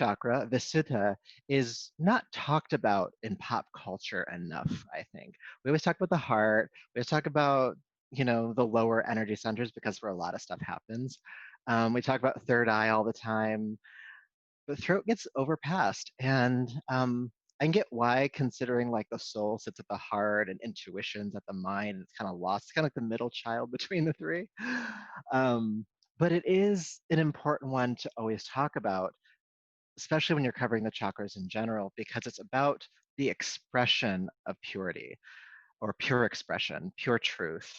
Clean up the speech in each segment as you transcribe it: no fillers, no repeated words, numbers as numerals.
chakra, Vishuddha, is not talked about in pop culture enough, I think. We always talk about the heart. We always talk about, the lower energy centers because where a lot of stuff happens. We talk about third eye all the time, but throat gets overpassed. And I can get why, considering like the soul sits at the heart and intuition's at the mind, and it's kind of lost. It's kind of like the middle child between the three. Um, but it is an important one to always talk about, especially when you're covering the chakras in general, because it's about the expression of purity or pure expression, pure truth.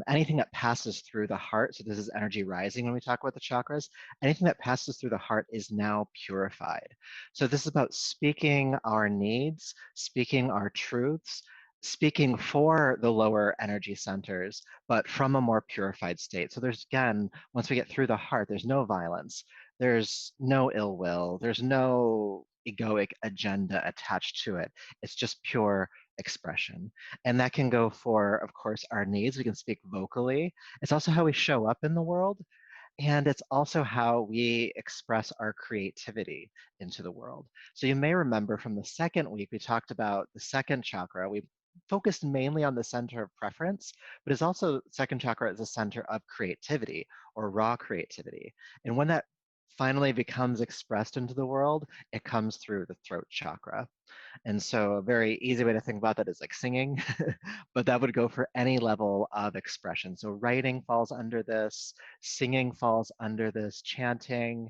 Anything that passes through the heart, so this is energy rising when we talk about the chakras, anything that passes through the heart is now purified. So this is about speaking our needs, speaking our truths, speaking for the lower energy centers, but from a more purified state. So there's, again, once we get through the heart, there's no violence, there's no ill will, there's no egoic agenda attached to it. It's just pure expression. And that can go for, of course, our needs. We can speak vocally. It's also how we show up in the world. And it's also how we express our creativity into the world. So you may remember from the second week, we talked about the second chakra. We focused mainly on the center of preference, but it's also second chakra is a center of creativity or raw creativity. And when that finally becomes expressed into the world, it comes through the throat chakra. And so a very easy way to think about that is like singing, but that would go for any level of expression. So writing falls under this, singing falls under this, chanting,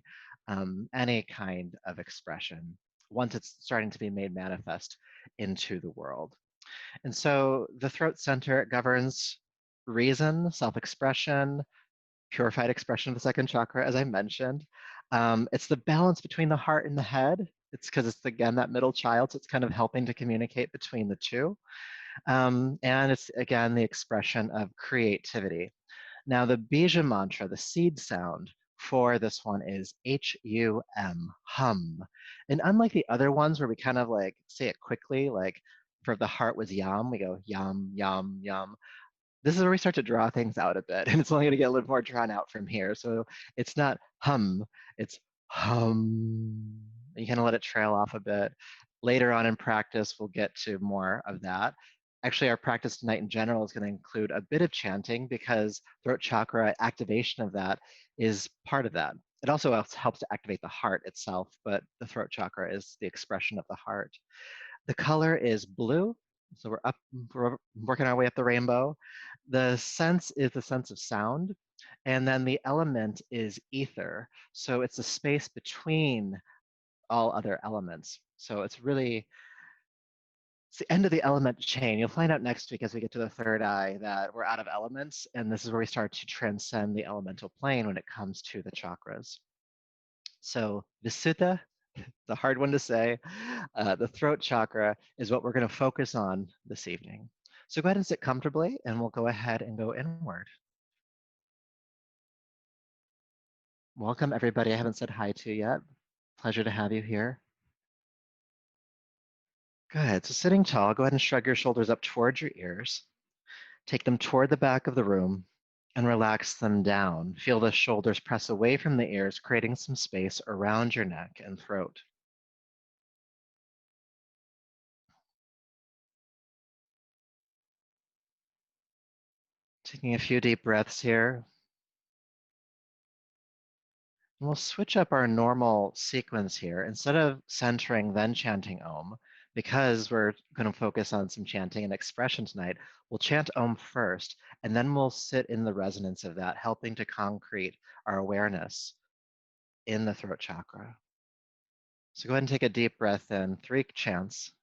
any kind of expression, once it's starting to be made manifest into the world. And so the throat center governs reason, self-expression, purified expression of the second chakra, as I mentioned. It's the balance between the heart and the head. It's because it's, again, that middle child, so it's kind of helping to communicate between the two. And it's, again, the expression of creativity. Now, the Bija mantra, the seed sound for this one is H-U-M, hum. And unlike the other ones where we kind of like say it quickly, like for the heart was yam, we go yam, yam, yam. This is where we start to draw things out a bit, and it's only going to get a little more drawn out from here. So it's not hum, it's hum. You kind of let it trail off a bit. Later on in practice, we'll get to more of that. Actually, our practice tonight in general is going to include a bit of chanting because throat chakra activation of that is part of that. It also helps to activate the heart itself, but the throat chakra is the expression of the heart. The color is blue. So we're working our way up the rainbow. The sense is the sense of sound. And then the element is ether. So it's the space between all other elements. So it's really, it's the end of the element chain. You'll find out next week as we get to the third eye that we're out of elements. And this is where we start to transcend the elemental plane when it comes to the chakras. So Vishuddha, the hard one to say, the throat chakra is what we're going to focus on this evening. So go ahead and sit comfortably, and we'll go ahead and go inward. Welcome, everybody I haven't said hi to yet. Pleasure to have you here. Good. So sitting tall, go ahead and shrug your shoulders up towards your ears. Take them toward the back of the room and relax them down. Feel the shoulders press away from the ears, creating some space around your neck and throat. Taking a few deep breaths here. And we'll switch up our normal sequence here. Instead of centering, then chanting Om, because we're going to focus on some chanting and expression tonight, we'll chant Om first, and then we'll sit in the resonance of that, helping to concrete our awareness in the throat chakra. So go ahead and take a deep breath in, 3 chants.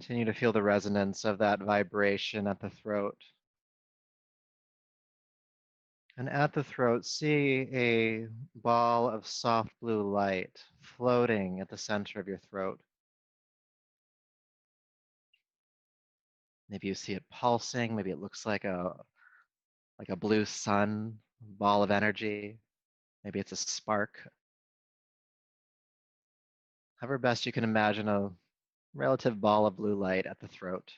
Continue to feel the resonance of that vibration at the throat. And at the throat, see a ball of soft blue light floating at the center of your throat. Maybe you see it pulsing. Maybe it looks like a blue sun, ball of energy. Maybe it's a spark. However best you can imagine a relative ball of blue light at the throat.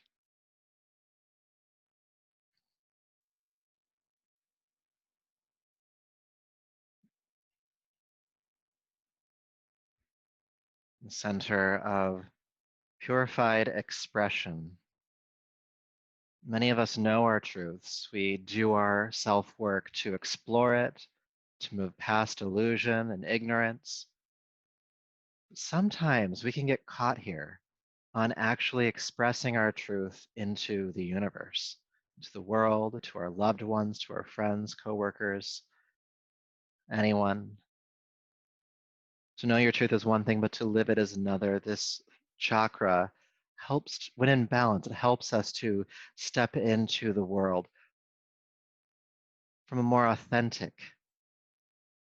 The center of purified expression. Many of us know our truths. We do our self-work to explore it, to move past illusion and ignorance. Sometimes we can get caught here on actually expressing our truth into the universe, to the world, to our loved ones, to our friends, coworkers, anyone. To know your truth is one thing, but to live it is another. This chakra helps, when in balance, it helps us to step into the world from a more authentic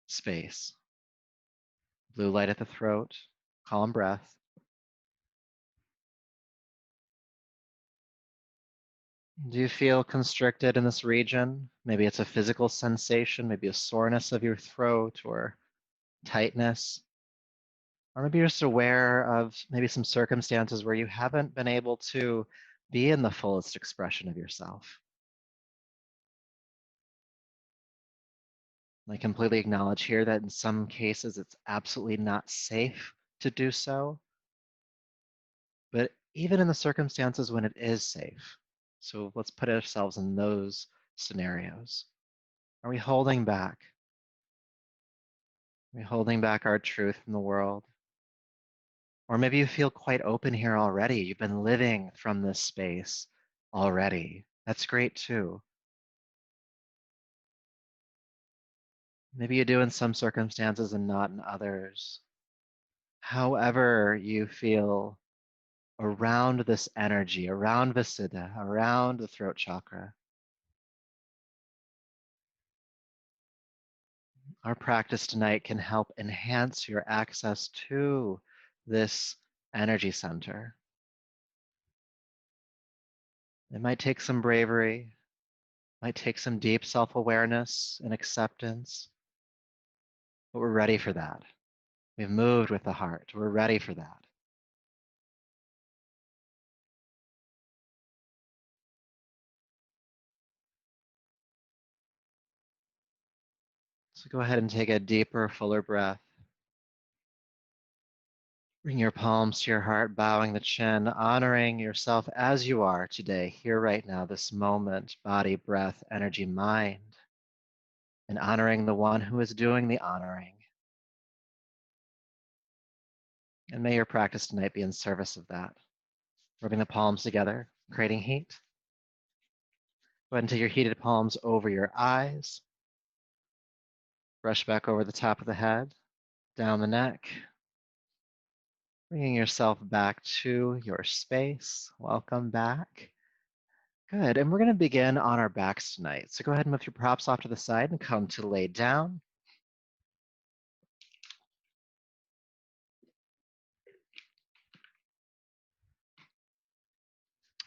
space. Blue light at the throat, calm breath. Do you feel constricted in this region? Maybe it's a physical sensation, maybe a soreness of your throat or tightness. Or maybe you're just aware of maybe some circumstances where you haven't been able to be in the fullest expression of yourself. I completely acknowledge here that in some cases it's absolutely not safe to do so. But even in the circumstances when it is safe, so let's put ourselves in those scenarios. Are we holding back? Are we holding back our truth from the world? Or maybe you feel quite open here already. You've been living from this space already. That's great too. Maybe you do in some circumstances and not in others. However you feel around this energy, around Vishuddha, around the throat chakra, our practice tonight can help enhance your access to this energy center. It might take some bravery, might take some deep self-awareness and acceptance, but we're ready for that. We've moved with the heart. We're ready for that. So go ahead and take a deeper, fuller breath. Bring your palms to your heart, bowing the chin, honoring yourself as you are today, here, right now, this moment, body, breath, energy, mind, and honoring the one who is doing the honoring. And may your practice tonight be in service of that. Rubbing the palms together, creating heat. Go ahead and take your heated palms over your eyes. Brush back over the top of the head, down the neck. Bringing yourself back to your space. Welcome back. Good, and we're going to begin on our backs tonight. So go ahead and move your props off to the side and come to lay down.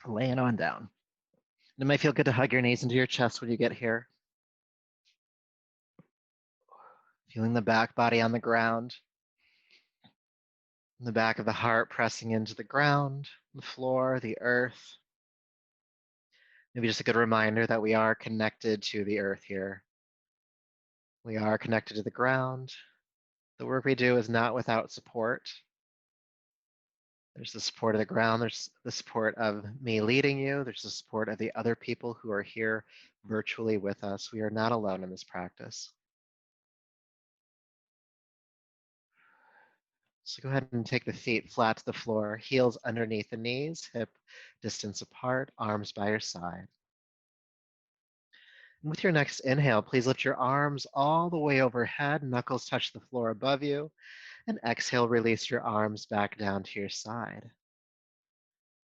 Laying on down. And it might feel good to hug your knees into your chest when you get here. Feeling the back body on the ground. The back of the heart pressing into the ground, the floor, the earth. Maybe just a good reminder that we are connected to the earth here. We are connected to the ground. The work we do is not without support. There's the support of the ground. There's the support of me leading you. There's the support of the other people who are here virtually with us. We are not alone in this practice. So go ahead and take the feet flat to the floor, heels underneath the knees, hip distance apart, arms by your side. And with your next inhale, please lift your arms all the way overhead, knuckles touch the floor above you, and exhale, release your arms back down to your side.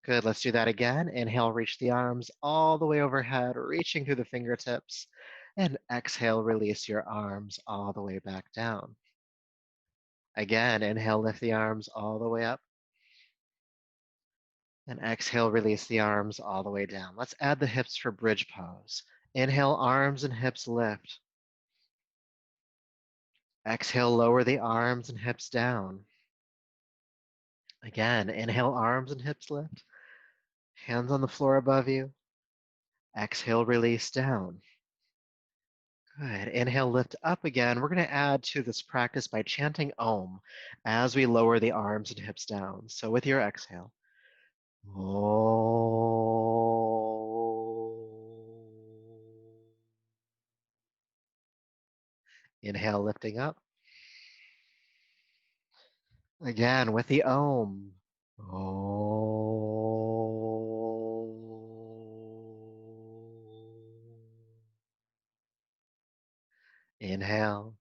Good, let's do that again. Inhale, reach the arms all the way overhead, reaching through the fingertips. And exhale, release your arms all the way back down. Again, inhale, lift the arms all the way up. And exhale, release the arms all the way down. Let's add the hips for bridge pose. Inhale, arms and hips lift. Exhale, lower the arms and hips down. Again, inhale, arms and hips lift. Hands on the floor above you. Exhale, release down. Good. Inhale, lift up again. We're going to add to this practice by chanting Om as we lower the arms and hips down. So with your exhale, Om. Inhale, lifting up. Again with the Om. Inhale.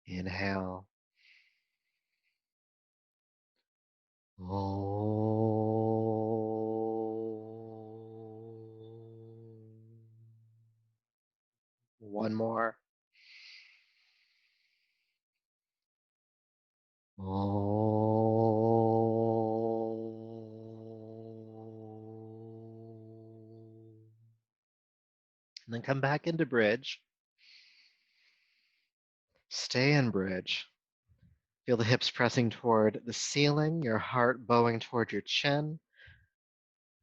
Inhale. One more. And then come back into bridge. Stay in bridge. Feel the hips pressing toward the ceiling, your heart bowing toward your chin,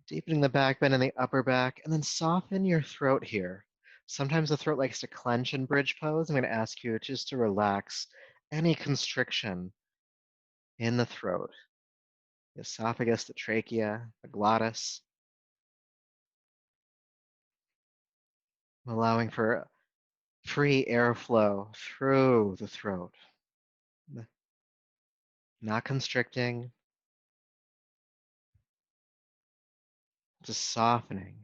deepening the back bend in the upper back, and then soften your throat here. Sometimes the throat likes to clench in bridge pose. I'm going to ask you just to relax any constriction in the throat, the esophagus, the trachea, the glottis, allowing for free airflow through the throat, not constricting, just softening.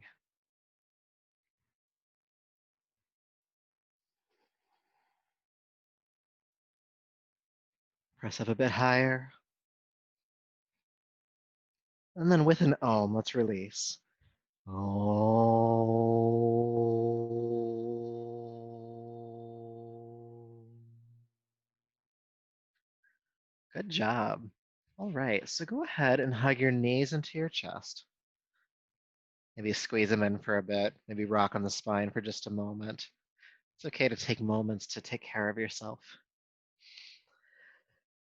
Press up a bit higher. And then with an Om, let's release. Om. Good job. All right, so go ahead and hug your knees into your chest. Maybe squeeze them in for a bit. Maybe rock on the spine for just a moment. It's okay to take moments to take care of yourself.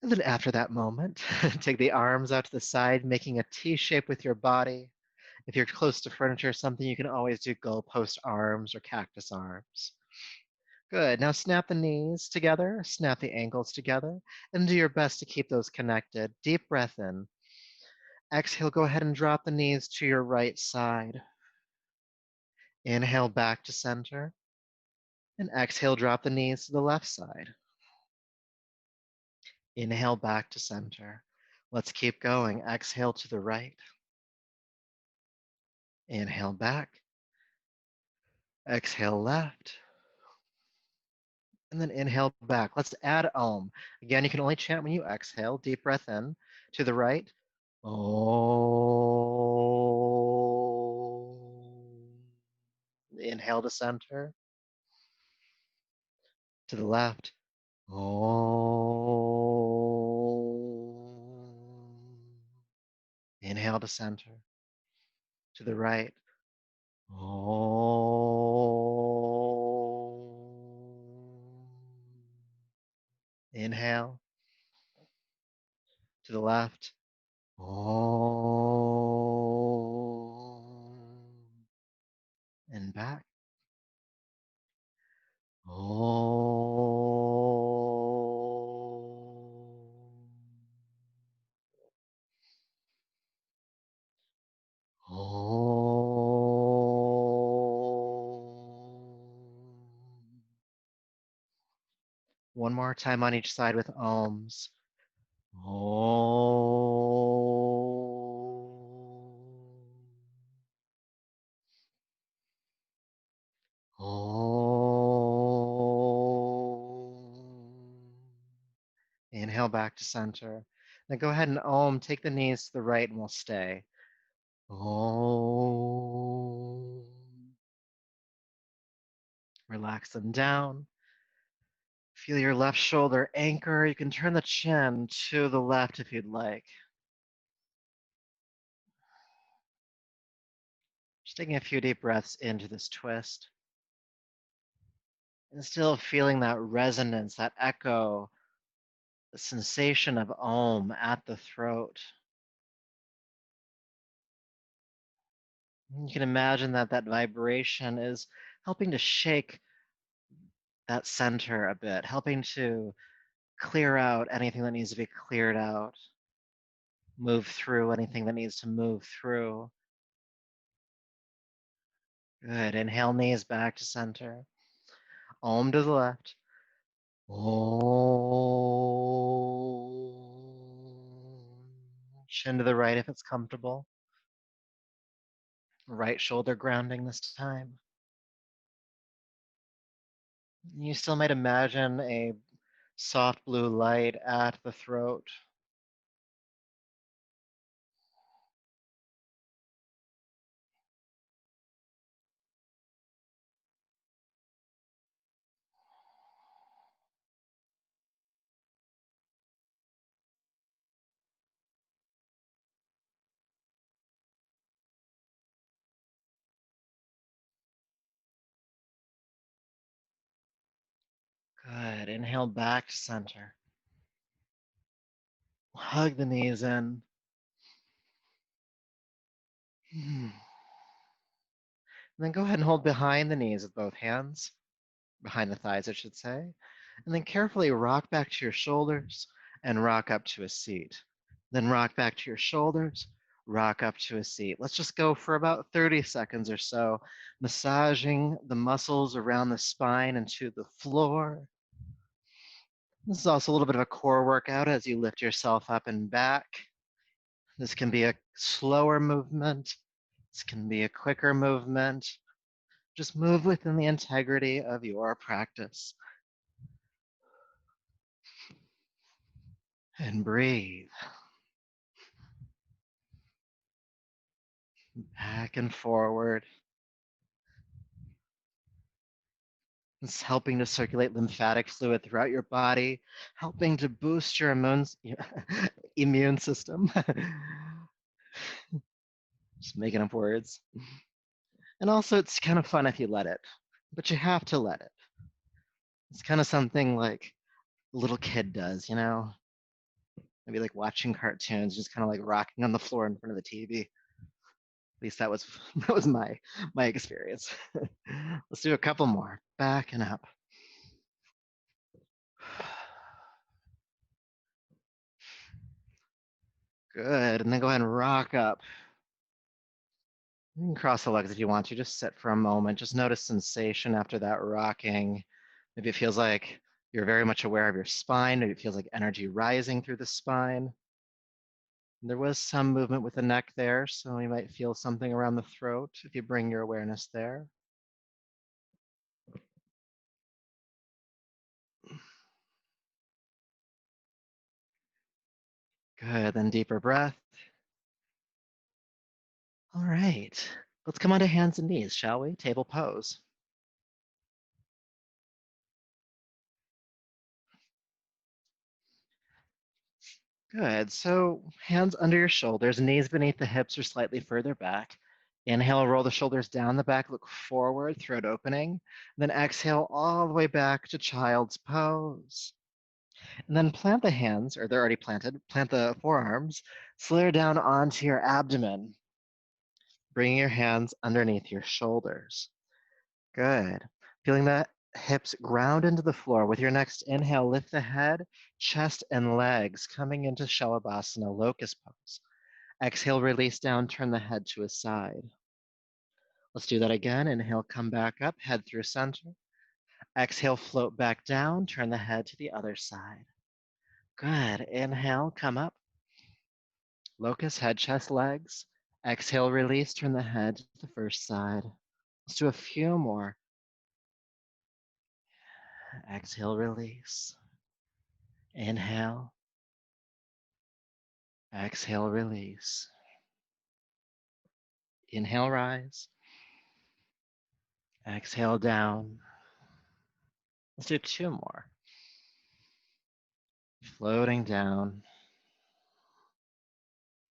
And then after that moment, take the arms out to the side, making a T shape with your body. If you're close to furniture or something, you can always do goalpost arms or cactus arms. Good. Now snap the knees together, snap the ankles together, and do your best to keep those connected. Deep breath in. Exhale, go ahead and drop the knees to your right side. Inhale back to center. And exhale, drop the knees to the left side. Inhale back to center. Let's keep going. Exhale to the right. Inhale back. Exhale left. And then inhale back. Let's add Om. Again, you can only chant when you exhale. Deep breath in to the right. Om. Inhale to center. To the left. Om. Inhale to center. To the right. Om. Inhale. To the left. Om. And back. Om. Om. One more time on each side with Oms. Om. Inhale back to center. Then go ahead and Om. Take the knees to the right and we'll stay. Om. Relax them down. Feel your left shoulder anchor. You can turn the chin to the left if you'd like. Just taking a few deep breaths into this twist. And still feeling that resonance, that echo, the sensation of Om at the throat. You can imagine that that vibration is helping to shake that center a bit, helping to clear out anything that needs to be cleared out, move through anything that needs to move through. Good. Inhale, knees back to center. Om to the left. Om. Chin to the right if it's comfortable. Right shoulder grounding this time. You still might imagine a soft blue light at the throat. Good. Inhale back to center. Hug the knees in. And then go ahead and hold behind the knees with both hands, behind the thighs, I should say. And then carefully rock back to your shoulders and rock up to a seat. Then rock back to your shoulders, rock up to a seat. Let's just go for about 30 seconds or so, massaging the muscles around the spine and to the floor. This is also a little bit of a core workout as you lift yourself up and back. This can be a slower movement. This can be a quicker movement. Just move within the integrity of your practice. And breathe. Back and forward. It's helping to circulate lymphatic fluid throughout your body, helping to boost your immune system. Just making up words. And also, it's kind of fun if you let it, but you have to let it. It's kind of something like a little kid does, you know? Maybe like watching cartoons, just kind of like rocking on the floor in front of the TV. At least that was that was my experience. Let's do a couple more. Back and up. Good. And then go ahead and rock up. You can cross the legs if you want to. Just sit for a moment. Just notice sensation after that rocking. Maybe it feels like you're very much aware of your spine. Maybe it feels like energy rising through the spine. There was some movement with the neck there, so you might feel something around the throat if you bring your awareness there. Good. Then deeper breath. All right. Let's come onto hands and knees, shall we? Table pose. Good. So hands under your shoulders, knees beneath the hips or slightly further back. Inhale, roll the shoulders down the back, look forward, throat opening. Then exhale all the way back to child's pose. And then plant the hands, or they're already planted, plant the forearms, slither down onto your abdomen. Bring your hands underneath your shoulders. Good. Feeling the hips ground into the floor. With your next inhale, lift the head, chest, and legs, coming into Shavasana, locust pose. Exhale, release down, turn the head to a side. Let's do that again. Inhale, come back up, head through center. Exhale, float back down, turn the head to the other side. Good. Inhale, come up. Locust, head, chest, legs. Exhale, release, turn the head to the first side. Let's do a few more. Exhale, release. Inhale. Exhale, release. Inhale, rise. Exhale, down. Let's do two more. Floating down.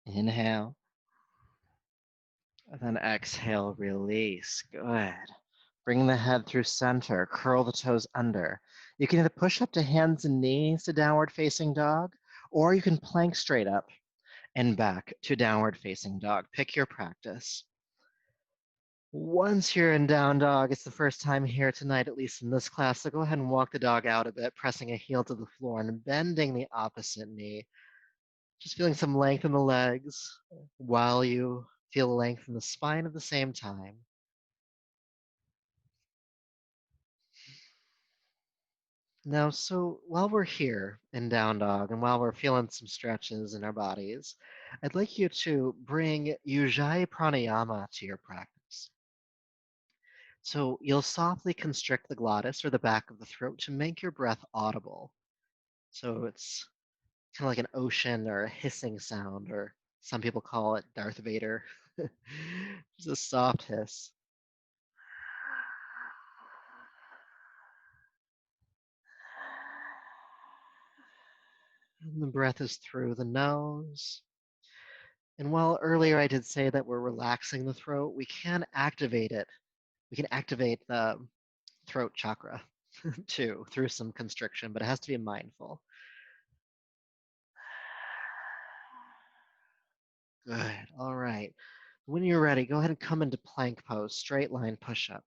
Inhale. And then exhale, release. Good. Bring the head through center. Curl the toes under. You can either push up to hands and knees to downward facing dog, or you can plank straight up and back to downward facing dog. Pick your practice. Once you're in down dog, it's the first time here tonight, at least in this class, so go ahead and walk the dog out a bit, pressing a heel to the floor and bending the opposite knee. Just feeling some length in the legs while you feel length in the spine at the same time. Now, so while we're here in down dog and while we're feeling some stretches in our bodies, I'd like you to bring Yujay Pranayama to your practice. So you'll softly constrict the glottis or the back of the throat to make your breath audible. So it's kind of like an ocean or a hissing sound, or some people call it Darth Vader. Just a soft hiss. And the breath is through the nose. And while earlier I did say that we're relaxing the throat, we can activate it. We can activate the throat chakra too through some constriction, but it has to be mindful. Good. All right. When you're ready, go ahead and come into plank pose, straight line push up.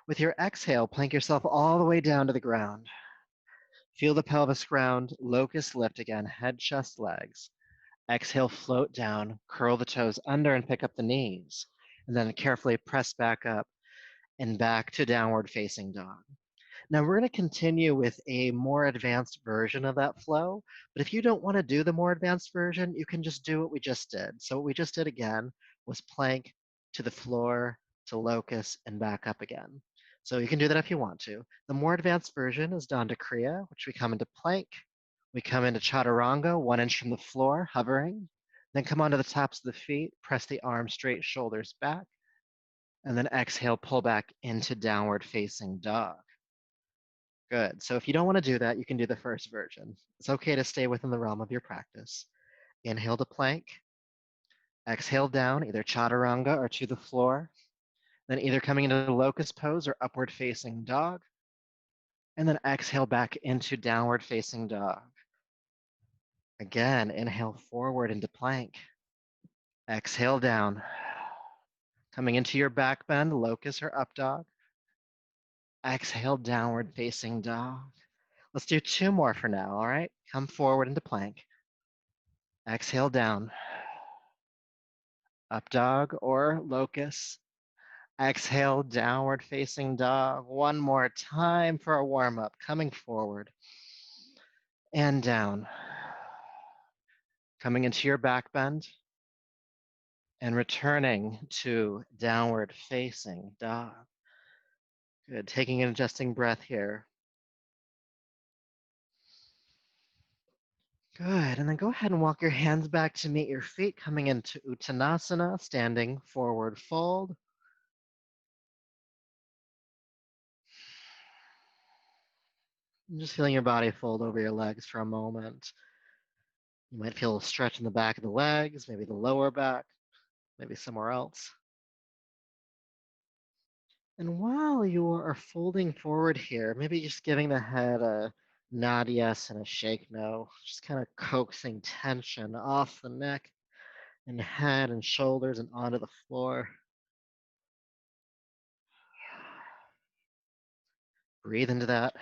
With your exhale, plank yourself all the way down to the ground. Feel the pelvis ground, locust lift again, head, chest, legs. Exhale, float down, curl the toes under and pick up the knees. And then carefully press back up and back to downward facing dog. Now we're going to continue with a more advanced version of that flow, but if you don't want to do the more advanced version, you can just do what we just did. So what we just did again was plank to the floor, to locust, and back up again. So you can do that if you want to. The more advanced version is Danda Kriya, which we come into plank. We come into Chaturanga, 1 inch from the floor, hovering. Then come onto the tops of the feet, press the arms straight, shoulders back. And then exhale, pull back into downward facing dog. Good. So if you don't want to do that, you can do the first version. It's okay to stay within the realm of your practice. Inhale to plank. Exhale down, either chaturanga or to the floor. Then either coming into the locust pose or upward facing dog. And then exhale back into downward facing dog. Again, inhale forward into plank. Exhale down. Coming into your back bend, locust or up dog. Exhale, downward facing dog. Let's do two more for now, all right? Come forward into plank. Exhale down. Up dog or locust. Exhale, downward facing dog. One more time for a warm up. Coming forward and down. Coming into your back bend and returning to downward facing dog. Good. Taking an adjusting breath here. Good. And then go ahead and walk your hands back to meet your feet, coming into Uttanasana, standing forward fold. And just feeling your body fold over your legs for a moment. You might feel a stretch in the back of the legs, maybe the lower back, maybe somewhere else. And while you are folding forward here, maybe just giving the head a nod yes and a shake no, just kind of coaxing tension off the neck and head and shoulders and onto the floor. Breathe into that.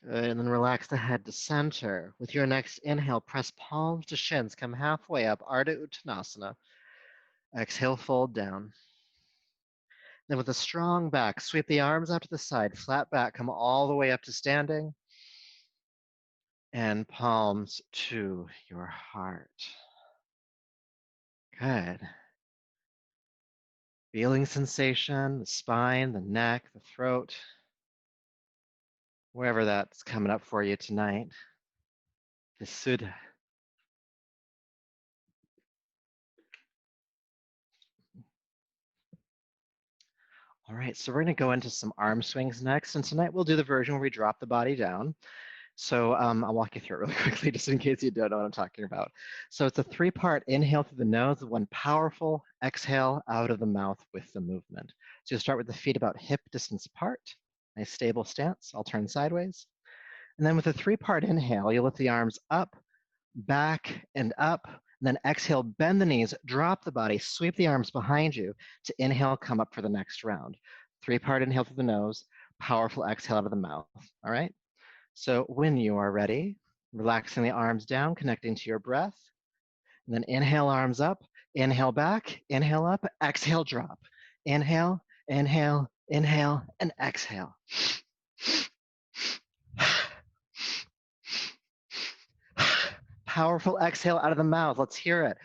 Good, and then relax the head to center. With your next inhale, press palms to shins. Come halfway up, Ardha Uttanasana. Exhale, fold down. Then with a strong back, sweep the arms out to the side, flat back, come all the way up to standing. And palms to your heart. Good. Feeling sensation, the spine, the neck, the throat. wherever that's coming up for you tonight. Vishuddha. All right, so we're going to go into some arm swings next, and tonight we'll do the version where we drop the body down. So I'll walk you through it really quickly, just in case you don't know what I'm talking about. So it's a three-part inhale through the nose with one powerful exhale out of the mouth with the movement. So you'll start with the feet about hip distance apart, nice stable stance. I'll turn sideways. And then with a three-part inhale, you'll lift the arms up, back, and up. And then exhale, bend the knees, drop the body, sweep the arms behind you to inhale, come up for the next round. Three-part inhale through the nose, powerful exhale out of the mouth. All right? So when you are ready, relaxing the arms down, connecting to your breath, and then inhale, arms up, inhale back, inhale up, exhale, drop. Inhale, inhale, inhale, and exhale. Powerful exhale out of the mouth. Let's hear it.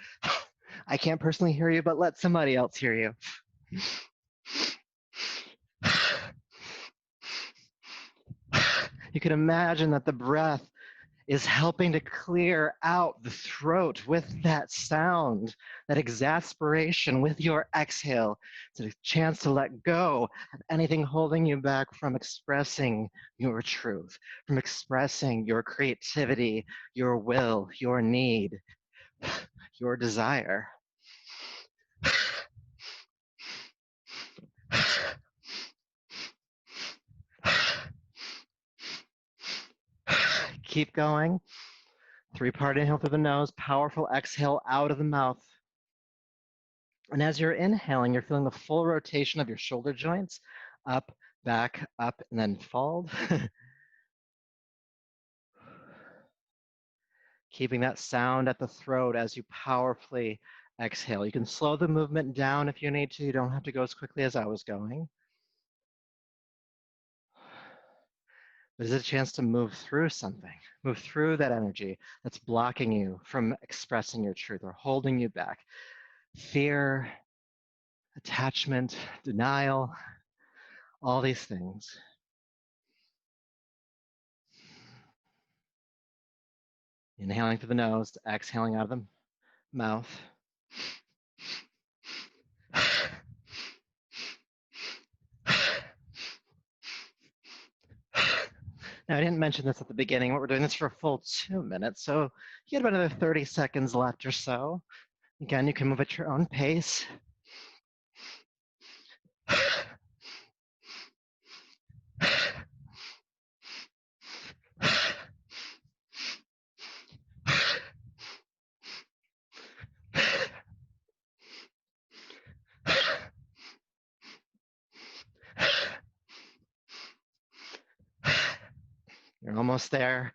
I can't personally hear you, but let somebody else hear you. You can imagine that the breath is helping to clear out the throat with that sound, that exasperation with your exhale. It's a chance to let go of anything holding you back from expressing your truth, from expressing your creativity, your will, your need, your desire. Keep going. Three-part inhale through the nose, powerful exhale out of the mouth. And as you're inhaling, you're feeling the full rotation of your shoulder joints, up, back, up, and then fold. Keeping that sound at the throat as you powerfully exhale. You can slow the movement down if you need to. You don't have to go as quickly as I was going. But it's a chance to move through something, move through that energy that's blocking you from expressing your truth or holding you back. Fear, attachment, denial, all these things. Inhaling through the nose, exhaling out of the mouth. Now, I didn't mention this at the beginning, but we're doing this for a full 2 minutes, so you get about another 30 seconds left or so. Again, you can move at your own pace. You're almost there.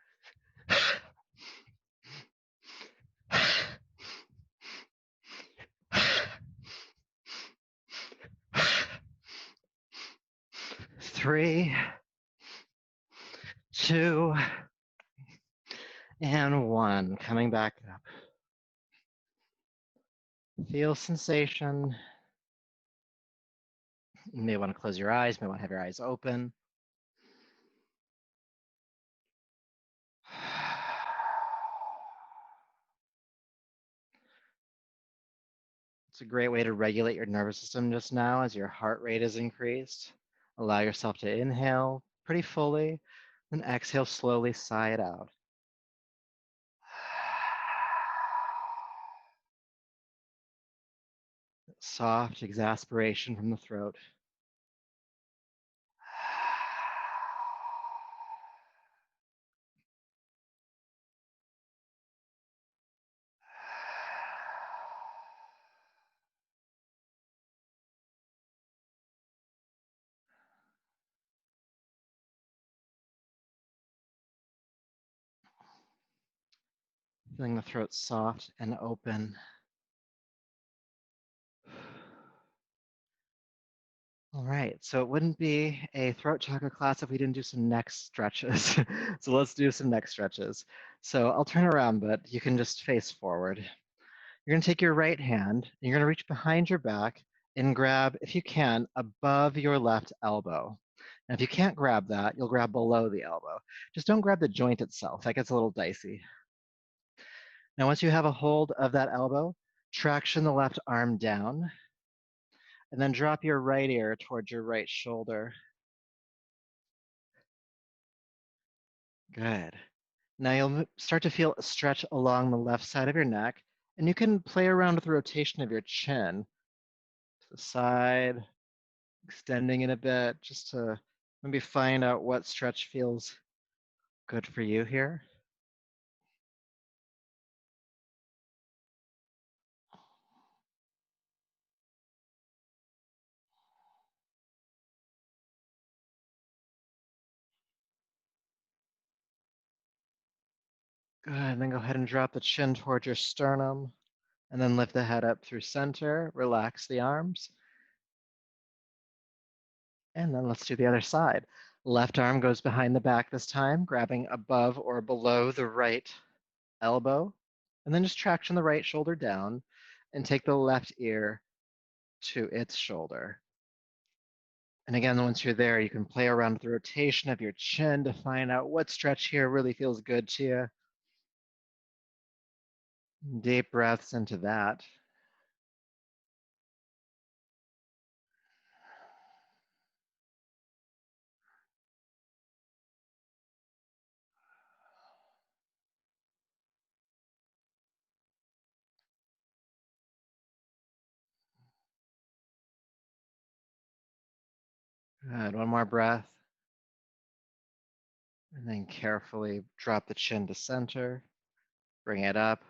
3, 2, and 1. Coming back up. Feel sensation. You may want to close your eyes, you may want to have your eyes open. It's a great way to regulate your nervous system just now as your heart rate is increased. Allow yourself to inhale pretty fully, then exhale slowly, sigh it out. Soft exasperation from the throat. Feeling the throat soft and open. All right, so it wouldn't be a throat chakra class if we didn't do some neck stretches. So let's do some neck stretches. So I'll turn around, but you can just face forward. You're gonna take your right hand, and you're gonna reach behind your back and grab, if you can, above your left elbow. And if you can't grab that, you'll grab below the elbow. Just don't grab the joint itself. That gets a little dicey. Now, once you have a hold of that elbow, traction the left arm down, and then drop your right ear towards your right shoulder. Good. Now you'll start to feel a stretch along the left side of your neck, and you can play around with the rotation of your chin to the side, extending it a bit, just to maybe find out what stretch feels good for you here. Good, and then go ahead and drop the chin towards your sternum, and then lift the head up through center, relax the arms. And then let's do the other side. Left arm goes behind the back this time, grabbing above or below the right elbow. And then just traction the right shoulder down and take the left ear to its shoulder. And again, once you're there, you can play around with the rotation of your chin to find out what stretch here really feels good to you. Deep breaths into that. Good. One more breath. And then carefully drop the chin to center, bring it up,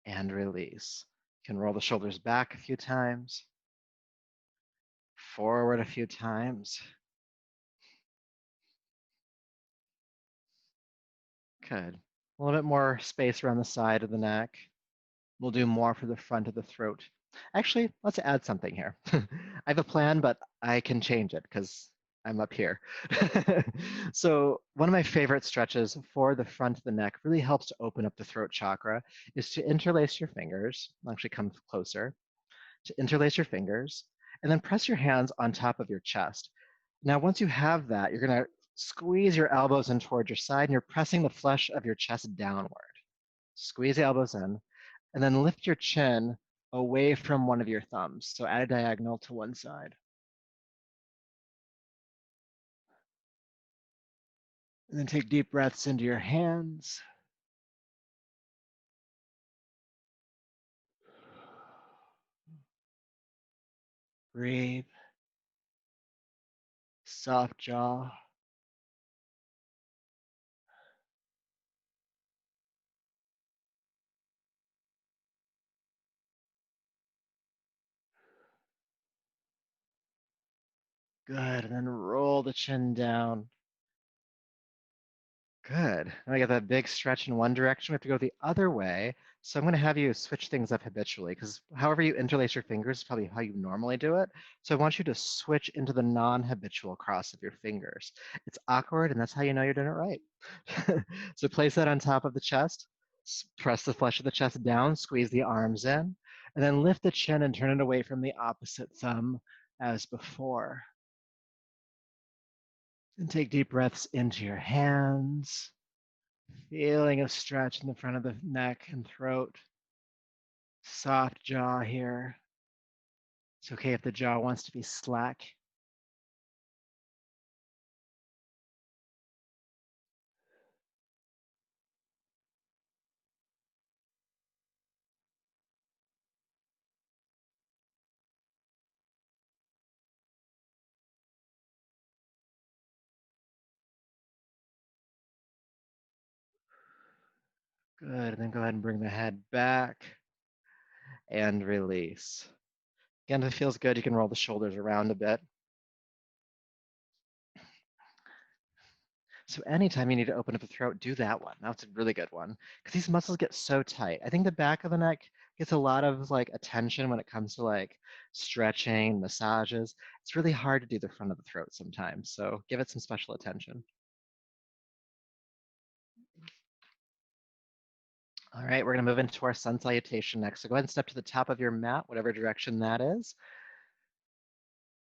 and release. You can roll the shoulders back a few times, forward a few times. Good. A little bit more space around the side of the neck. We'll do more for the front of the throat. Actually, let's add something here. I have a plan, but I can change it because I'm up here. So one of my favorite stretches for the front of the neck really helps to open up the throat chakra is to interlace your fingers. I'll actually come closer. To interlace your fingers and then press your hands on top of your chest. Now, once you have that, you're going to squeeze your elbows in toward your side and you're pressing the flesh of your chest downward. Squeeze the elbows in and then lift your chin away from one of your thumbs. So add a diagonal to one side. And then take deep breaths into your hands. Breathe. Soft jaw. Good. And then roll the chin down. Good. Now I got that big stretch in one direction. We have to go the other way. So I'm going to have you switch things up habitually because however you interlace your fingers is probably how you normally do it. So I want you to switch into the non-habitual cross of your fingers. It's awkward, and that's how you know you're doing it right. So place that on top of the chest. Press the flesh of the chest down, squeeze the arms in, and then lift the chin and turn it away from the opposite thumb as before. And take deep breaths into your hands. Feeling a stretch in the front of the neck and throat. Soft jaw here. It's okay if the jaw wants to be slack. Good. And then go ahead and bring the head back and release. Again, if it feels good, you can roll the shoulders around a bit. So anytime you need to open up the throat, do that one. That's a really good one because these muscles get so tight. I think the back of the neck gets a lot of like attention when it comes to like stretching, massages. It's really hard to do the front of the throat sometimes. So give it some special attention. All right, we're going to move into our sun salutation next. So go ahead and step to the top of your mat, whatever direction that is.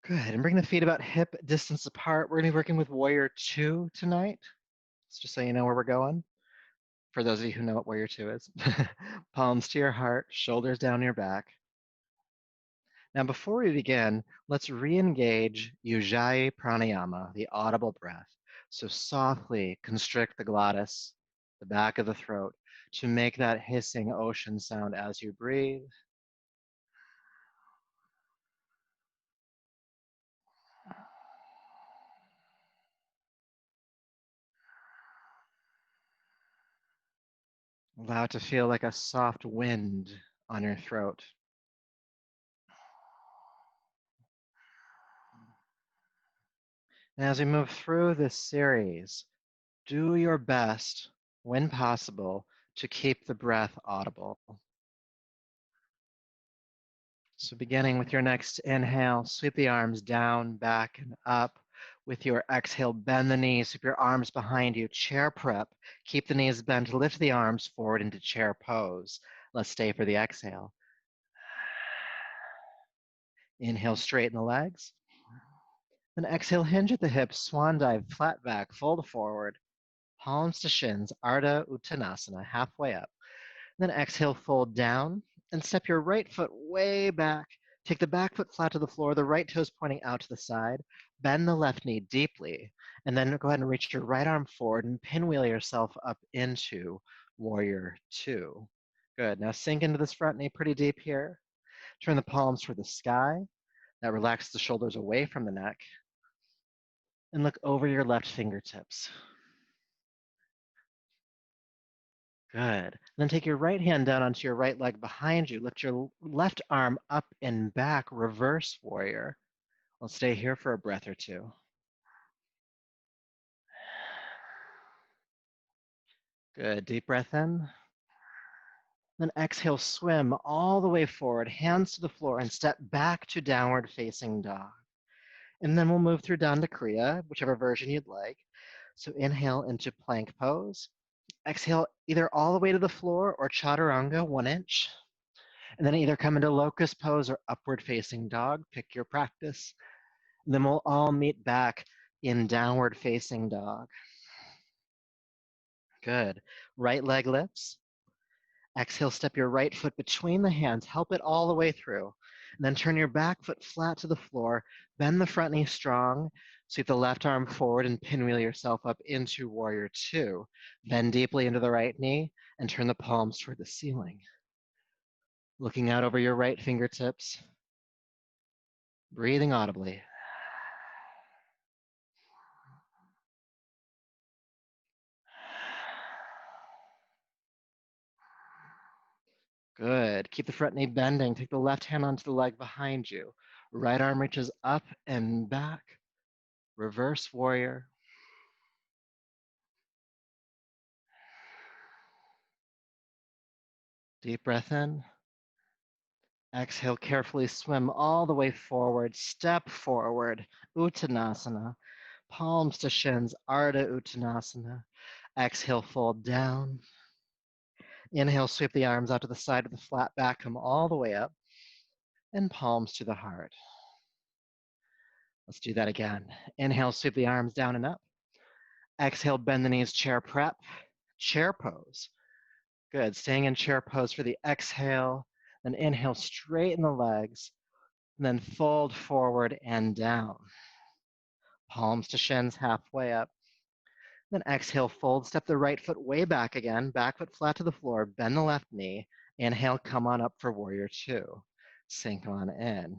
Good, and bring the feet about hip distance apart. We're gonna be working with Warrior 2 tonight. It's just so you know where we're going. For those of you who know what Warrior 2 is. Palms to your heart, shoulders down your back. Now, before we begin, let's re-engage Yujay Pranayama, the audible breath. So softly constrict the glottis, the back of the throat, to make that hissing ocean sound as you breathe. Allow it to feel like a soft wind on your throat. And as we move through this series, do your best, when possible, to keep the breath audible. So beginning with your next inhale, sweep the arms down, back, and up. With your exhale, bend the knees, sweep your arms behind you, chair prep. Keep the knees bent, lift the arms forward into chair pose. Let's stay for the exhale. Inhale, straighten the legs. Then exhale, hinge at the hips, swan dive, flat back, fold forward. Palms to shins, Ardha Uttanasana, halfway up. Then exhale, fold down and step your right foot way back. Take the back foot flat to the floor, the right toes pointing out to the side. Bend the left knee deeply, and then go ahead and reach your right arm forward and pinwheel yourself up into Warrior 2. Good. Now sink into this front knee pretty deep here. Turn the palms toward the sky. Now relax the shoulders away from the neck. And look over your left fingertips. Good. Then take your right hand down onto your right leg behind you. Lift your left arm up and back, reverse warrior. We'll stay here for a breath or two. Good. Deep breath in. Then exhale, swim all the way forward, hands to the floor, and step back to downward facing dog. And then we'll move through Danda Kriya, whichever version you'd like. So inhale into plank pose. Exhale either all the way to the floor or chaturanga, 1 inch. And then either come into locust pose or upward facing dog. Pick your practice. And then we'll all meet back in downward facing dog. Good. Right leg lifts. Exhale, step your right foot between the hands. Help it all the way through. And then turn your back foot flat to the floor. Bend the front knee strong. Sweep the left arm forward and pinwheel yourself up into Warrior 2. Bend deeply into the right knee and turn the palms toward the ceiling. Looking out over your right fingertips. Breathing audibly. Good. Keep the front knee bending. Take the left hand onto the leg behind you. Right arm reaches up and back. Reverse warrior. Deep breath in. Exhale, carefully swim all the way forward. Step forward. Uttanasana. Palms to shins. Ardha Uttanasana. Exhale, fold down. Inhale, sweep the arms out to the side of the flat back. Come all the way up. And palms to the heart. Let's do that again. Inhale, sweep the arms down and up. Exhale, bend the knees, chair prep, chair pose. Good, staying in chair pose for the exhale. Then inhale, straighten the legs, and then fold forward and down. Palms to shins, halfway up. Then exhale, fold, step the right foot way back again, back foot flat to the floor, bend the left knee. Inhale, come on up for Warrior 2. Sink on in.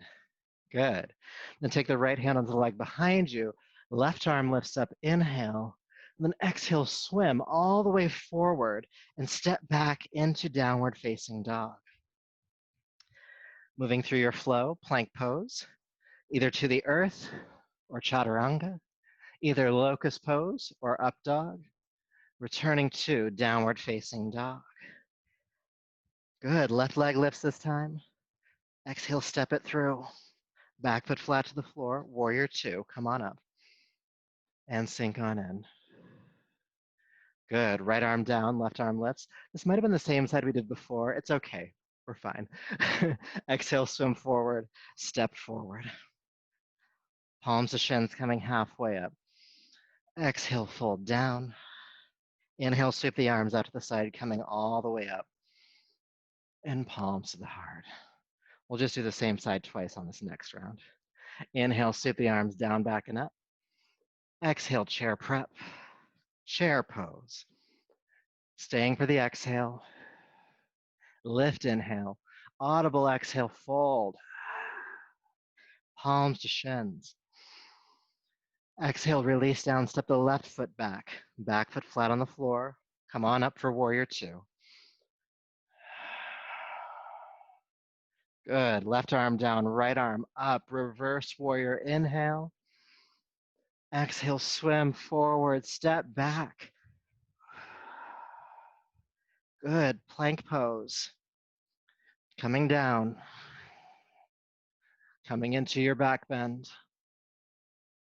Good. Then take the right hand on the leg behind you. Left arm lifts up, inhale. And then exhale, swim all the way forward and step back into downward facing dog. Moving through your flow, plank pose, either to the earth or chaturanga, either locust pose or up dog, returning to downward facing dog. Good, left leg lifts this time. Exhale, step it through. Back foot flat to the floor, Warrior 2, come on up. And sink on in. Good. Right arm down, left arm lifts. This might have been the same side we did before. It's okay. We're fine. Exhale, swim forward, step forward. Palms to shins coming halfway up. Exhale, fold down. Inhale, sweep the arms out to the side, coming all the way up. And palms to the heart. We'll just do the same side twice on this next round. Inhale, sweep the arms down, back, and up. Exhale, chair prep. Chair pose. Staying for the exhale. Lift, inhale. Audible exhale, fold. Palms to shins. Exhale, release down, step the left foot back. Back foot flat on the floor. Come on up for warrior two. Good. Left arm down, right arm up. Reverse warrior, inhale. Exhale, swim forward, step back. Good. Plank pose. Coming down. Coming into your back bend.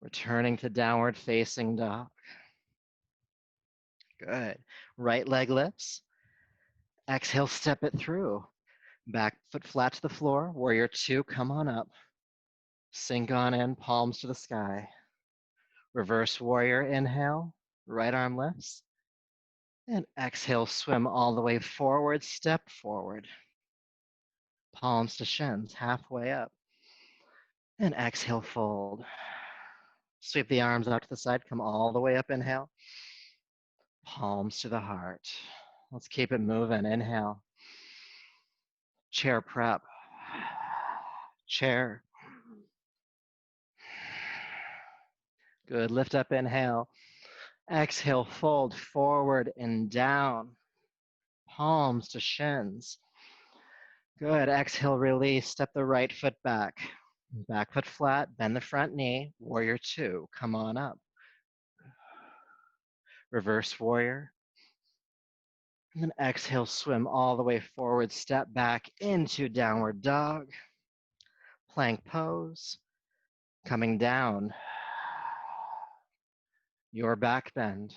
Returning to downward facing dog. Good. Right leg lifts. Exhale, step it through. Back foot flat to the floor. Warrior two, come on up. Sink on in, palms to the sky. Reverse warrior, inhale. Right arm lifts. And exhale, swim all the way forward, step forward. Palms to shins, halfway up. And exhale, fold. Sweep the arms out to the side, come all the way up, inhale. Palms to the heart. Let's keep it moving, inhale. Chair prep. Chair. Good, lift up, inhale. Exhale, fold forward and down. Palms to shins. Good, exhale, release, step the right foot back. Back foot flat, bend the front knee. Warrior two, come on up. Reverse warrior. And then exhale, swim all the way forward, step back into downward dog. Plank pose. Coming down. Your back bend.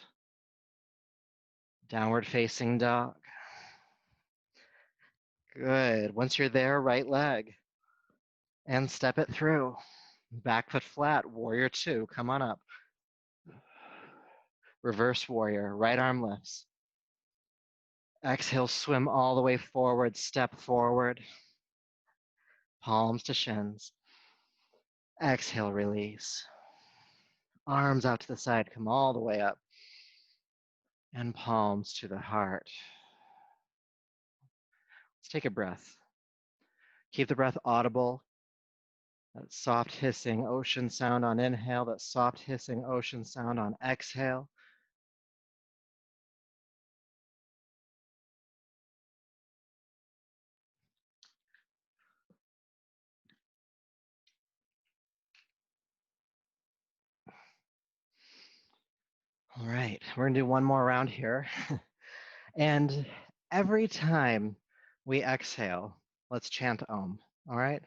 Downward facing dog. Good. Once you're there, right leg. And step it through. Back foot flat, warrior two, come on up. Reverse warrior, right arm lifts. Exhale, swim all the way forward, step forward. Palms to shins. Exhale, release. Arms out to the side, come all the way up. And palms to the heart. Let's take a breath. Keep the breath audible. That soft hissing ocean sound on inhale, that soft hissing ocean sound on exhale. All right, we're gonna do one more round here. And every time we exhale, let's chant Om, all right?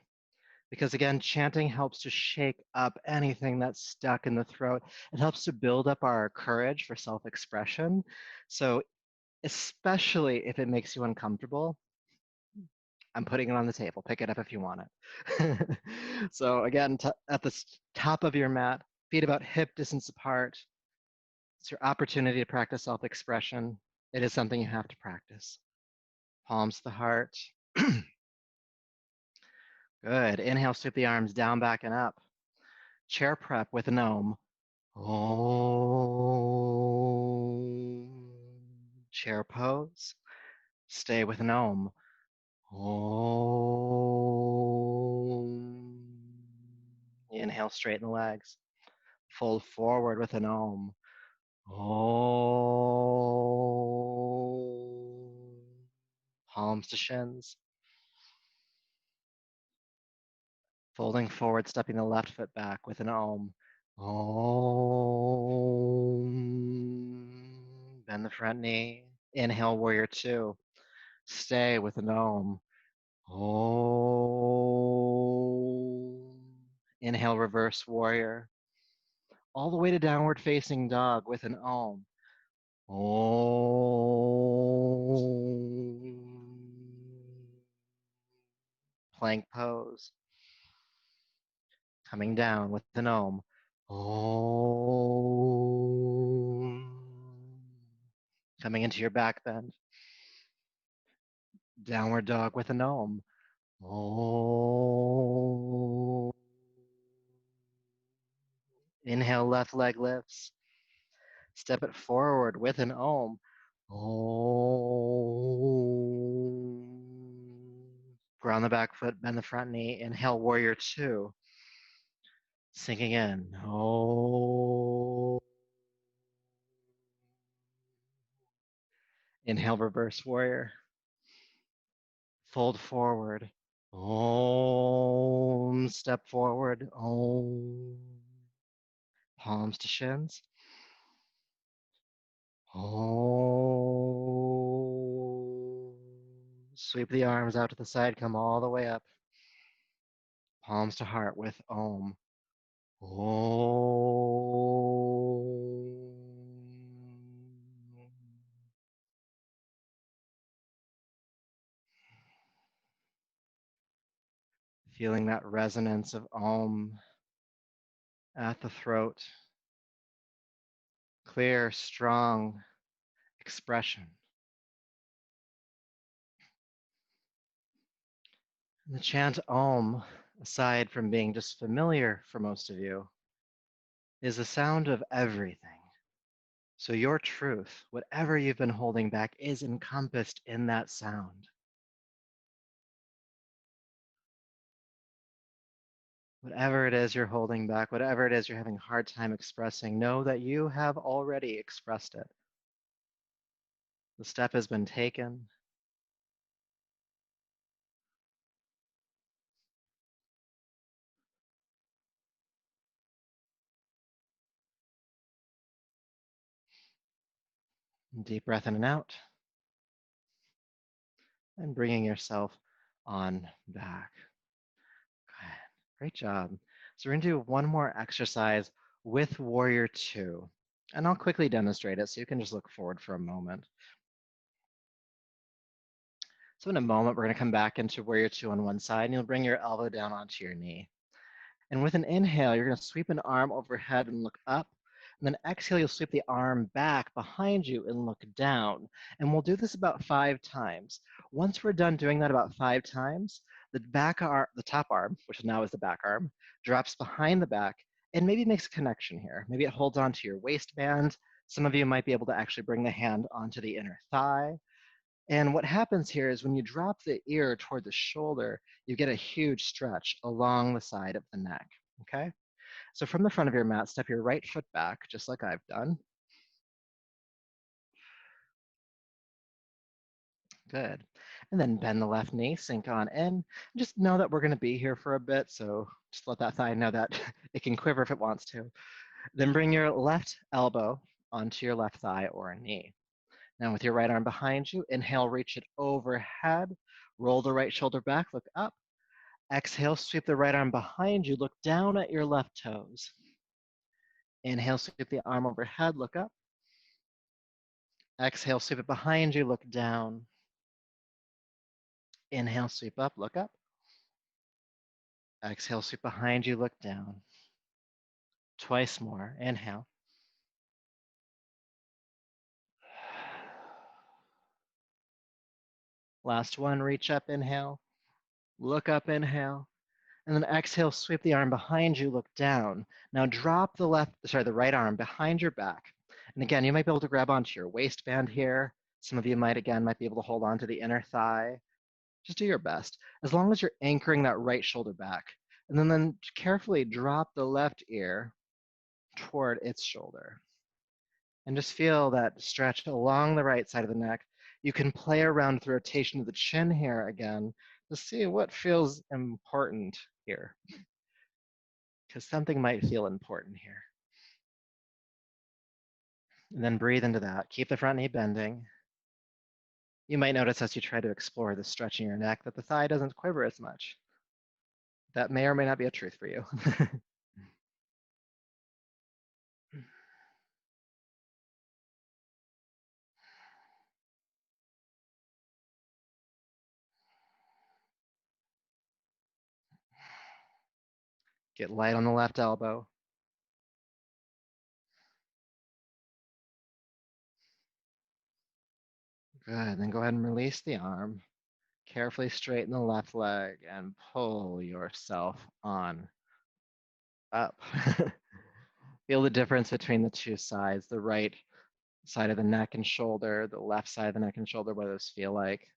Because again, chanting helps to shake up anything that's stuck in the throat. It helps to build up our courage for self-expression. So especially if it makes you uncomfortable, I'm putting it on the table. Pick it up if you want it. So again, at the top of your mat, feet about hip distance apart. It's your opportunity to practice self-expression. It is something you have to practice. Palms to the heart. Good. Inhale, sweep the arms down, back, and up. Chair prep with an Om. Om. Chair pose. Stay with an Om. Om. Inhale, straighten the legs. Fold forward with an Om. Om. Palms to shins. Folding forward, stepping the left foot back with an Om. Om. Bend the front knee. Inhale, warrior two. Stay with an Om. Om. Inhale, reverse warrior. All the way to downward facing dog with an Om. Om. Plank pose. Coming down with an Om. Om. Coming into your back bend. Downward dog with an Om. Om. Inhale, left leg lifts. Step it forward with an Om. Om. Ground the back foot, bend the front knee. Inhale, warrior two. Sinking in. Om. Inhale, reverse warrior. Fold forward. Om. Step forward. Om. Palms to shins. Om. Sweep the arms out to the side, come all the way up. Palms to heart with Om. Om. Feeling that resonance of Om at the throat. Clear, strong expression. And the chant Om, aside from being just familiar for most of you, is the sound of everything. So your truth, whatever you've been holding back, is encompassed in that sound. Whatever it is you're holding back, whatever it is you're having a hard time expressing, know that you have already expressed it. The step has been taken. Deep breath in and out. And bringing yourself on back. Good. Great job. So we're going to do one more exercise with Warrior 2. And I'll quickly demonstrate it so you can just look forward for a moment. So in a moment, we're going to come back into Warrior 2 on one side, and you'll bring your elbow down onto your knee. And with an inhale, you're going to sweep an arm overhead and look up. And then exhale, you'll sweep the arm back behind you and look down. And we'll do this about 5 times. Once we're done doing that about 5 times, the top arm, which now is the back arm, drops behind the back and maybe makes a connection here. Maybe it holds onto your waistband. Some of you might be able to actually bring the hand onto the inner thigh. And what happens here is when you drop the ear toward the shoulder, you get a huge stretch along the side of the neck, okay? So from the front of your mat, step your right foot back, just like I've done. Good. And then bend the left knee, sink on in. Just know that we're gonna be here for a bit, so just let that thigh know that it can quiver if it wants to. Then bring your left elbow onto your left thigh or knee. Now with your right arm behind you, inhale, reach it overhead, roll the right shoulder back, look up. Exhale, sweep the right arm behind you, look down at your left toes. Inhale, sweep the arm overhead, look up. Exhale, sweep it behind you, look down. Inhale, sweep up, look up. Exhale, sweep behind you, look down. Twice more, inhale. Last one, reach up, inhale. Look up, inhale. And then exhale, sweep the arm behind you, look down. Now drop the right arm behind your back. And again, you might be able to grab onto your waistband here. Some of you might be able to hold on to the inner thigh. Just do your best. As long as you're anchoring that right shoulder back. And then carefully drop the left ear toward its shoulder. And just feel that stretch along the right side of the neck. You can play around with the rotation of the chin here again to see what feels important here. Because something might feel important here. And then breathe into that. Keep the front knee bending. You might notice as you try to explore the stretch in your neck that the thigh doesn't quiver as much. That may or may not be a truth for you. Get light on the left elbow. Good, then go ahead and release the arm. Carefully straighten the left leg and pull yourself on up. Feel the difference between the two sides, the right side of the neck and shoulder, the left side of the neck and shoulder, what those feel like.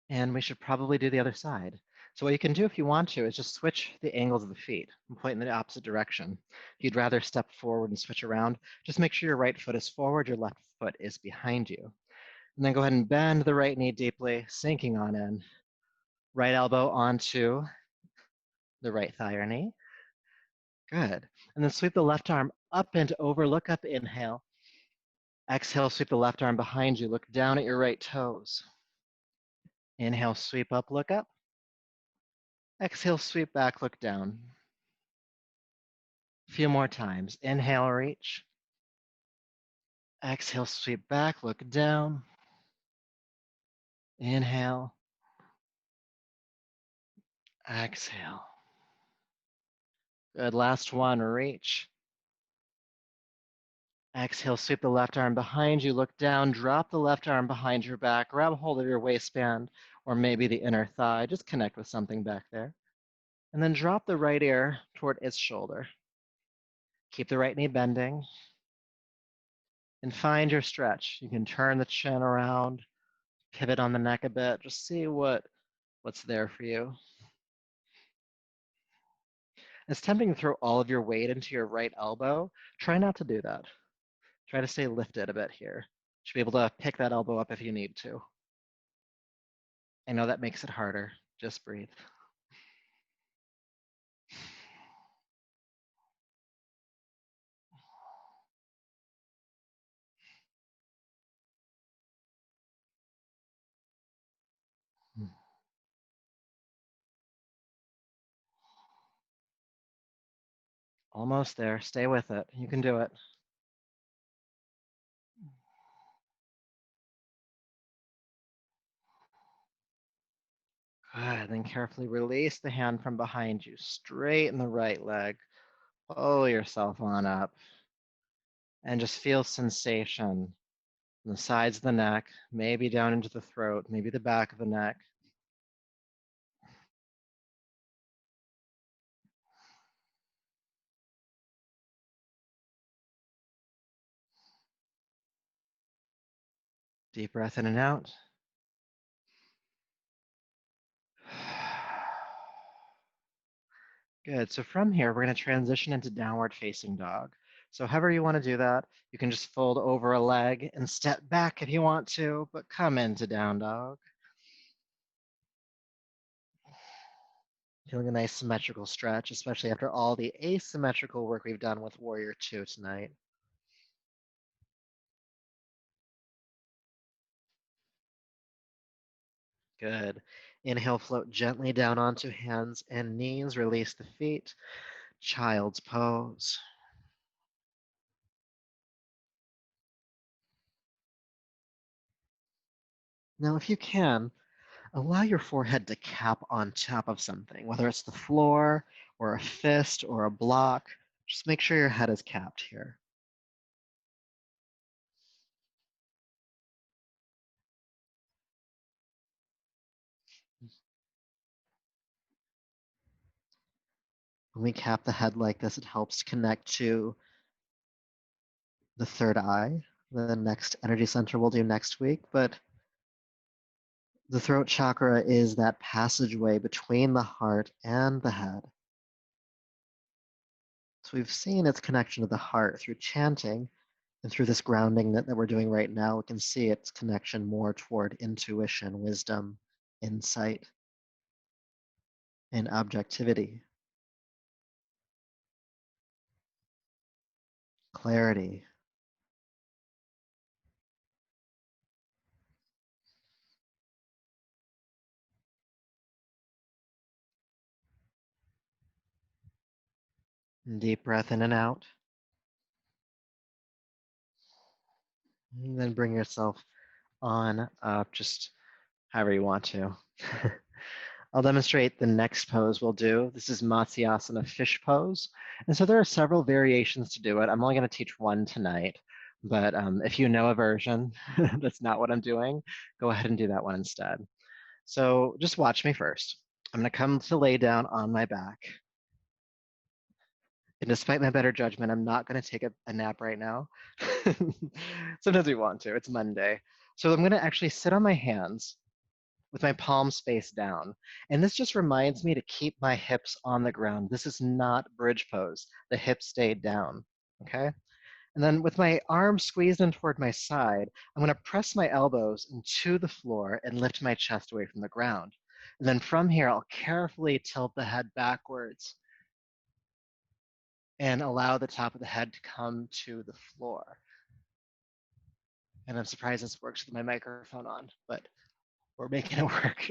And we should probably do the other side. So what you can do if you want to is just switch the angles of the feet and point in the opposite direction. If you'd rather step forward and switch around, just make sure your right foot is forward, your left foot is behind you. And then go ahead and bend the right knee deeply, sinking on in. Right elbow onto the right thigh or knee. Good. And then sweep the left arm up and over, look up, inhale. Exhale, sweep the left arm behind you, look down at your right toes. Inhale, sweep up, look up. Exhale, sweep back, look down. A few more times. Inhale, reach. Exhale, sweep back, look down. Inhale. Exhale. Good. Last one, reach. Exhale, sweep the left arm behind you, look down, drop the left arm behind your back, grab a hold of your waistband or maybe the inner thigh, just connect with something back there. And then drop the right ear toward its shoulder. Keep the right knee bending and find your stretch. You can turn the chin around, pivot on the neck a bit, just see what's there for you. It's tempting to throw all of your weight into your right elbow. Try not to do that. Try to stay lifted a bit here. You should be able to pick that elbow up if you need to. I know that makes it harder. Just breathe. Almost there. Stay with it. You can do it. Good. Then carefully release the hand from behind you. Straighten the right leg. Pull yourself on up. And just feel sensation on the sides of the neck, maybe down into the throat, maybe the back of the neck. Deep breath in and out. Good. So from here, we're going to transition into downward facing dog. So however you want to do that, you can just fold over a leg and step back if you want to, but come into down dog. Feeling a nice symmetrical stretch, especially after all the asymmetrical work we've done with Warrior 2 tonight. Good. Inhale, float gently down onto hands and knees. Release the feet. Child's pose. Now, if you can, allow your forehead to cap on top of something, whether it's the floor or a fist or a block. Just make sure your head is capped here. When we cap the head like this, it helps connect to the third eye, the next energy center we'll do next week. But the throat chakra is that passageway between the heart and the head. So we've seen its connection to the heart through chanting, and through this grounding that we're doing right now, we can see its connection more toward intuition, wisdom, insight, and objectivity, clarity. And deep breath in and out. And then bring yourself on up, just however you want to. I'll demonstrate the next pose we'll do. This is Matsuyasana fish pose. And so there are several variations to do it. I'm only going to teach one tonight, but if you know a version that's not what I'm doing, go ahead and do that one instead. So just watch me first. I'm going to come to lay down on my back. And despite my better judgment, I'm not going to take a nap right now. Sometimes we want to. It's Monday. So I'm going to actually sit on my hands with my palms face down. And this just reminds me to keep my hips on the ground. This is not bridge pose. The hips stay down, okay? And then with my arms squeezed in toward my side, I'm gonna press my elbows into the floor and lift my chest away from the ground. And then from here, I'll carefully tilt the head backwards and allow the top of the head to come to the floor. And I'm surprised this works with my microphone on, but we're making it work.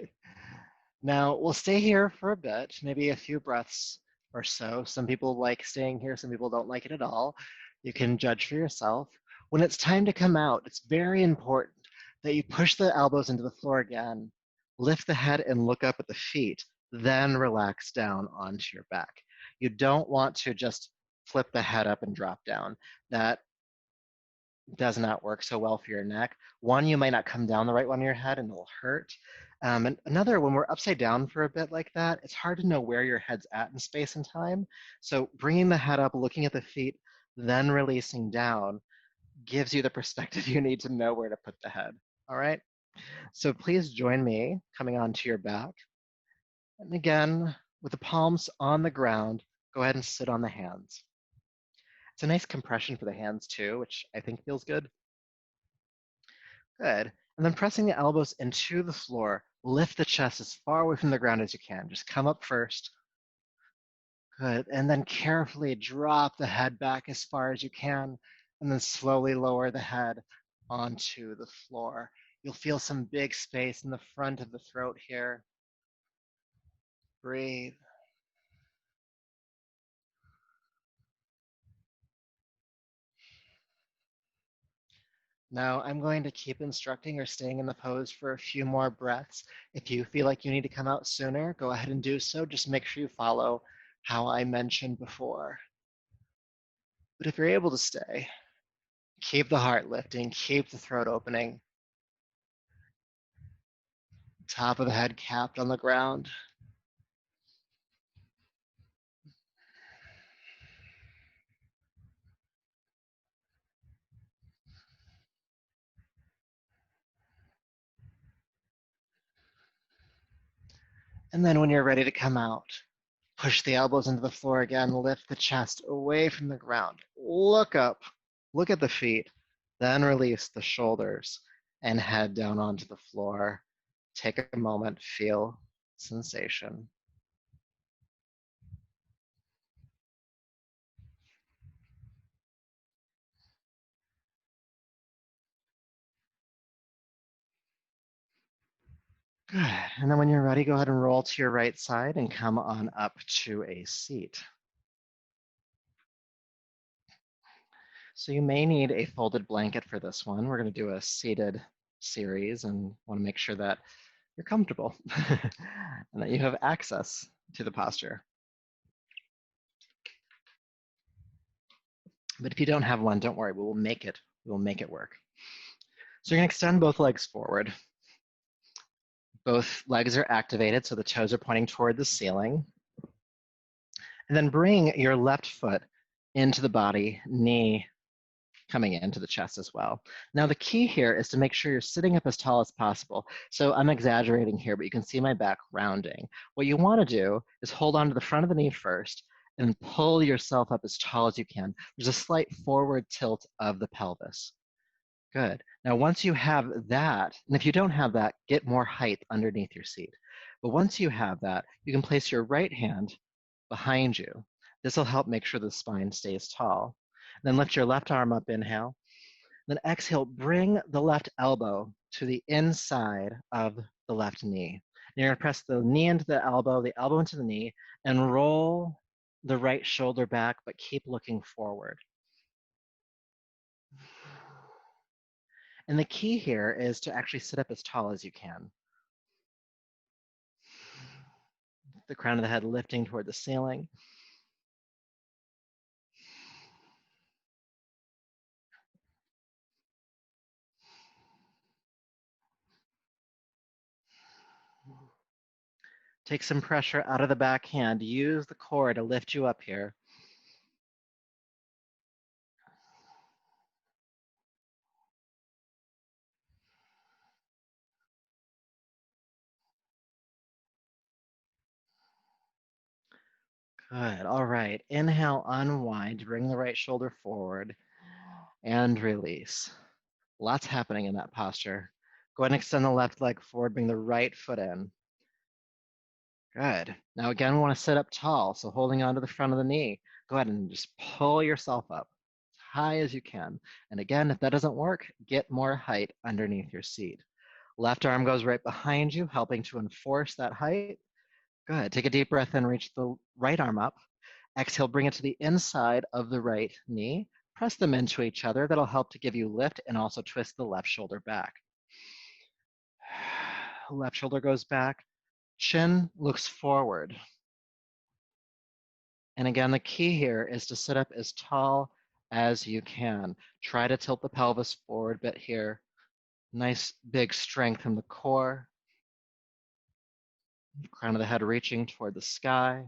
Now, we'll stay here for a bit, maybe a few breaths or so. Some people like staying here, some people don't like it at all. You can judge for yourself. When it's time to come out, it's very important that you push the elbows into the floor again, lift the head and look up at the feet, then relax down onto your back. You don't want to just flip the head up and drop down. That does not work so well for your neck. One, you might not come down the right one on your head and it'll hurt. And another, when we're upside down for a bit like that, it's hard to know where your head's at in space and time. So bringing the head up, looking at the feet, then releasing down gives you the perspective you need to know where to put the head. All right? So please join me coming onto your back. And again, with the palms on the ground, go ahead and sit on the hands. It's a nice compression for the hands too, which I think feels good. Good. And then pressing the elbows into the floor, lift the chest as far away from the ground as you can. Just come up first. Good. And then carefully drop the head back as far as you can, and then slowly lower the head onto the floor. You'll feel some big space in the front of the throat here. Breathe. Now I'm going to keep instructing or staying in the pose for a few more breaths. If you feel like you need to come out sooner, go ahead and do so. Just make sure you follow how I mentioned before. But if you're able to stay, keep the heart lifting, keep the throat opening. Top of the head capped on the ground. And then when you're ready to come out, push the elbows into the floor again, lift the chest away from the ground. Look up, look at the feet, then release the shoulders and head down onto the floor. Take a moment, feel sensation. Good. And then when you're ready, go ahead and roll to your right side and come on up to a seat. So you may need a folded blanket for this one. We're going to do a seated series and want to make sure that you're comfortable and that you have access to the posture. But if you don't have one, don't worry, we will make it. We will make it work. So you're going to extend both legs forward. Both legs are activated, so the toes are pointing toward the ceiling. And then bring your left foot into the body, knee coming into the chest as well. Now the key here is to make sure you're sitting up as tall as possible. So I'm exaggerating here, but you can see my back rounding. What you want to do is hold on to the front of the knee first and pull yourself up as tall as you can. There's a slight forward tilt of the pelvis. Good. Now once you have that, and if you don't have that, get more height underneath your seat. But once you have that, you can place your right hand behind you. This will help make sure the spine stays tall. Then lift your left arm up, inhale. Then exhale, bring the left elbow to the inside of the left knee. And you're gonna press the knee into the elbow into the knee, and roll the right shoulder back, but keep looking forward. And the key here is to actually sit up as tall as you can. The crown of the head lifting toward the ceiling. Take some pressure out of the back hand. Use the core to lift you up here. Good. All right. Inhale, unwind. Bring the right shoulder forward and release. Lots happening in that posture. Go ahead and extend the left leg forward. Bring the right foot in. Good. Now again, we want to sit up tall. So holding onto the front of the knee, go ahead and just pull yourself up as high as you can. And again, if that doesn't work, get more height underneath your seat. Left arm goes right behind you, helping to enforce that height. Good. Take a deep breath in, reach the right arm up. Exhale, bring it to the inside of the right knee. Press them into each other. That'll help to give you lift and also twist the left shoulder back. Left shoulder goes back. Chin looks forward. And again, the key here is to sit up as tall as you can. Try to tilt the pelvis forward a bit here. Nice big strength from the core. Crown of the head reaching toward the sky.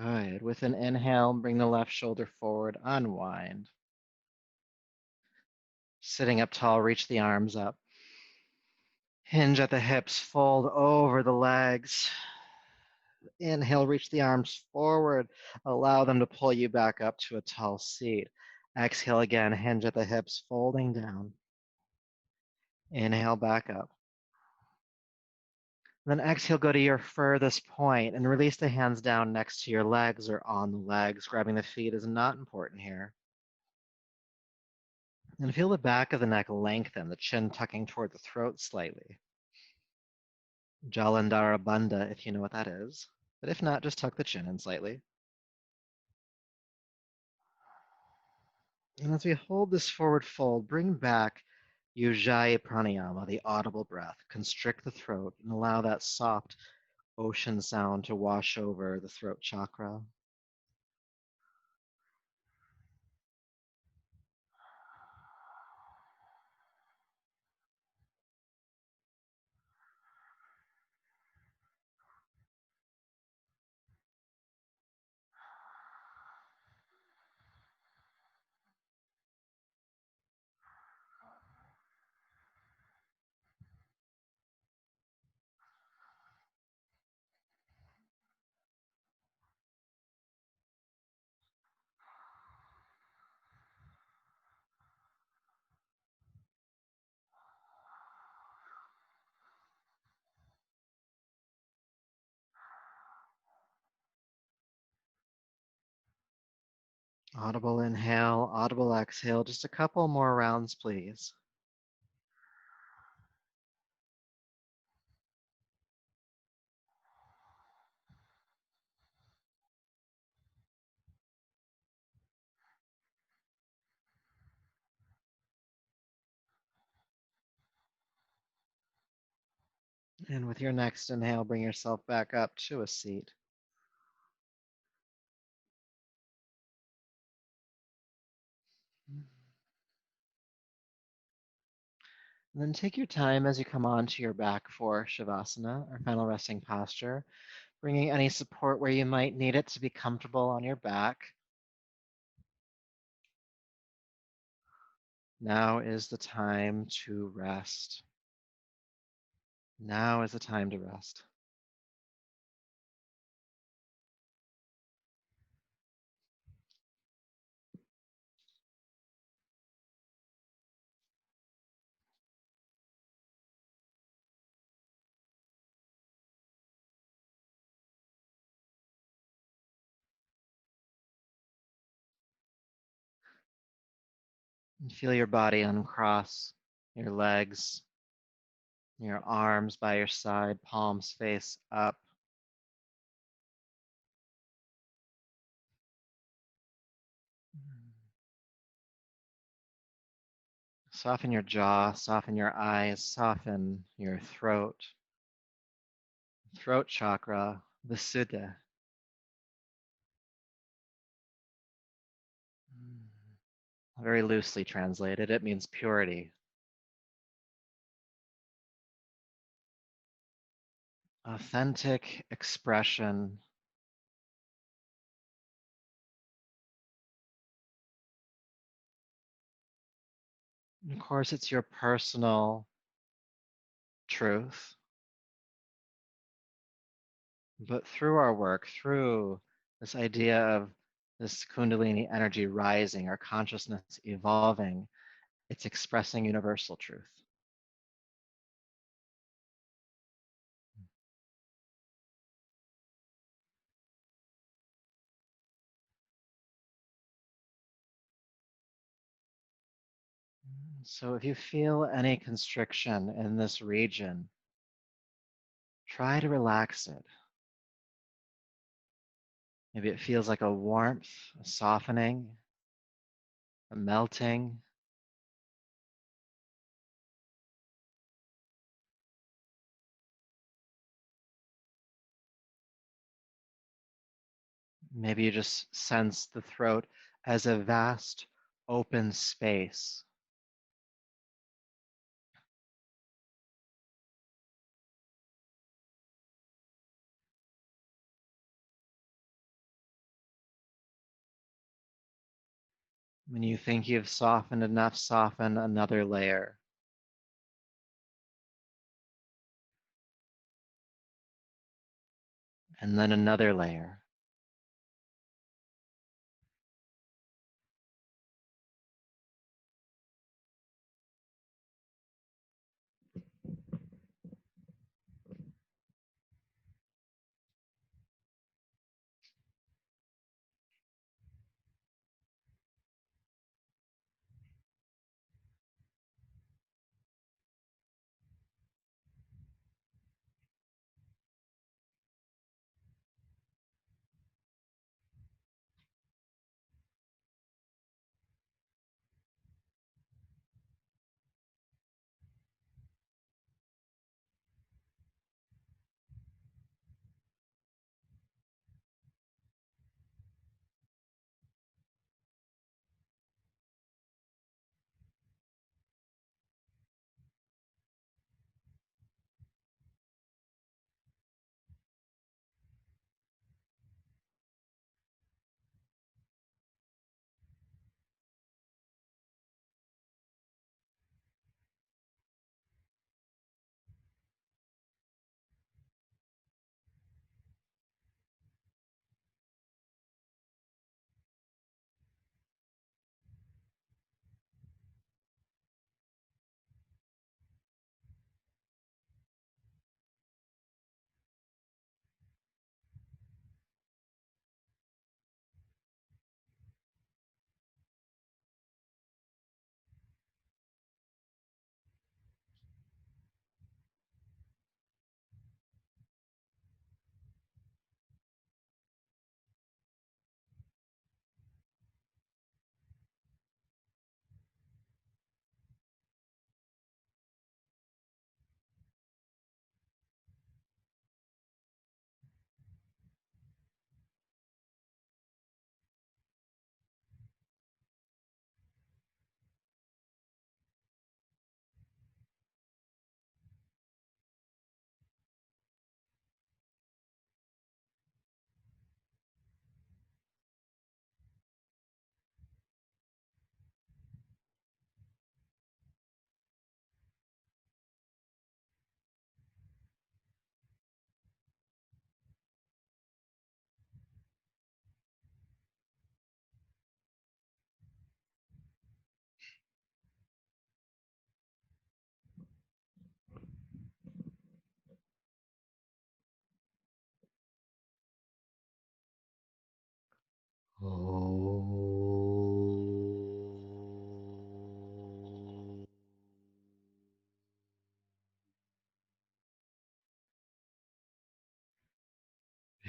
Good. With an inhale, bring the left shoulder forward, unwind. Sitting up tall, reach the arms up. Hinge at the hips, fold over the legs. Inhale, reach the arms forward. Allow them to pull you back up to a tall seat. Exhale again, hinge at the hips, folding down. Inhale back up. Then exhale, go to your furthest point and release the hands down next to your legs or on the legs. Grabbing the feet is not important here. And feel the back of the neck lengthen, the chin tucking toward the throat slightly. Jalandhara Bandha, if you know what that is. But if not, just tuck the chin in slightly. And as we hold this forward fold, bring back Yujay Pranayama, the audible breath. Constrict the throat and allow that soft ocean sound to wash over the throat chakra. Audible inhale, audible exhale. Just a couple more rounds, please. And with your next inhale, bring yourself back up to a seat. And then take your time as you come onto your back for Shavasana, our final resting posture, bringing any support where you might need it to be comfortable on your back. Now is the time to rest. Now is the time to rest. And feel your body uncross your legs, your arms by your side, palms face up. Soften your jaw, soften your eyes, soften your throat. Throat chakra, Vishuddha. Very loosely translated, it means purity. Authentic expression. And of course, it's your personal truth, but through our work, through this idea of this Kundalini energy rising, our consciousness evolving, it's expressing universal truth. So if you feel any constriction in this region, try to relax it. Maybe it feels like a warmth, a softening, a melting. Maybe you just sense the throat as a vast open space. When you think you've softened enough, soften another layer. And then another layer.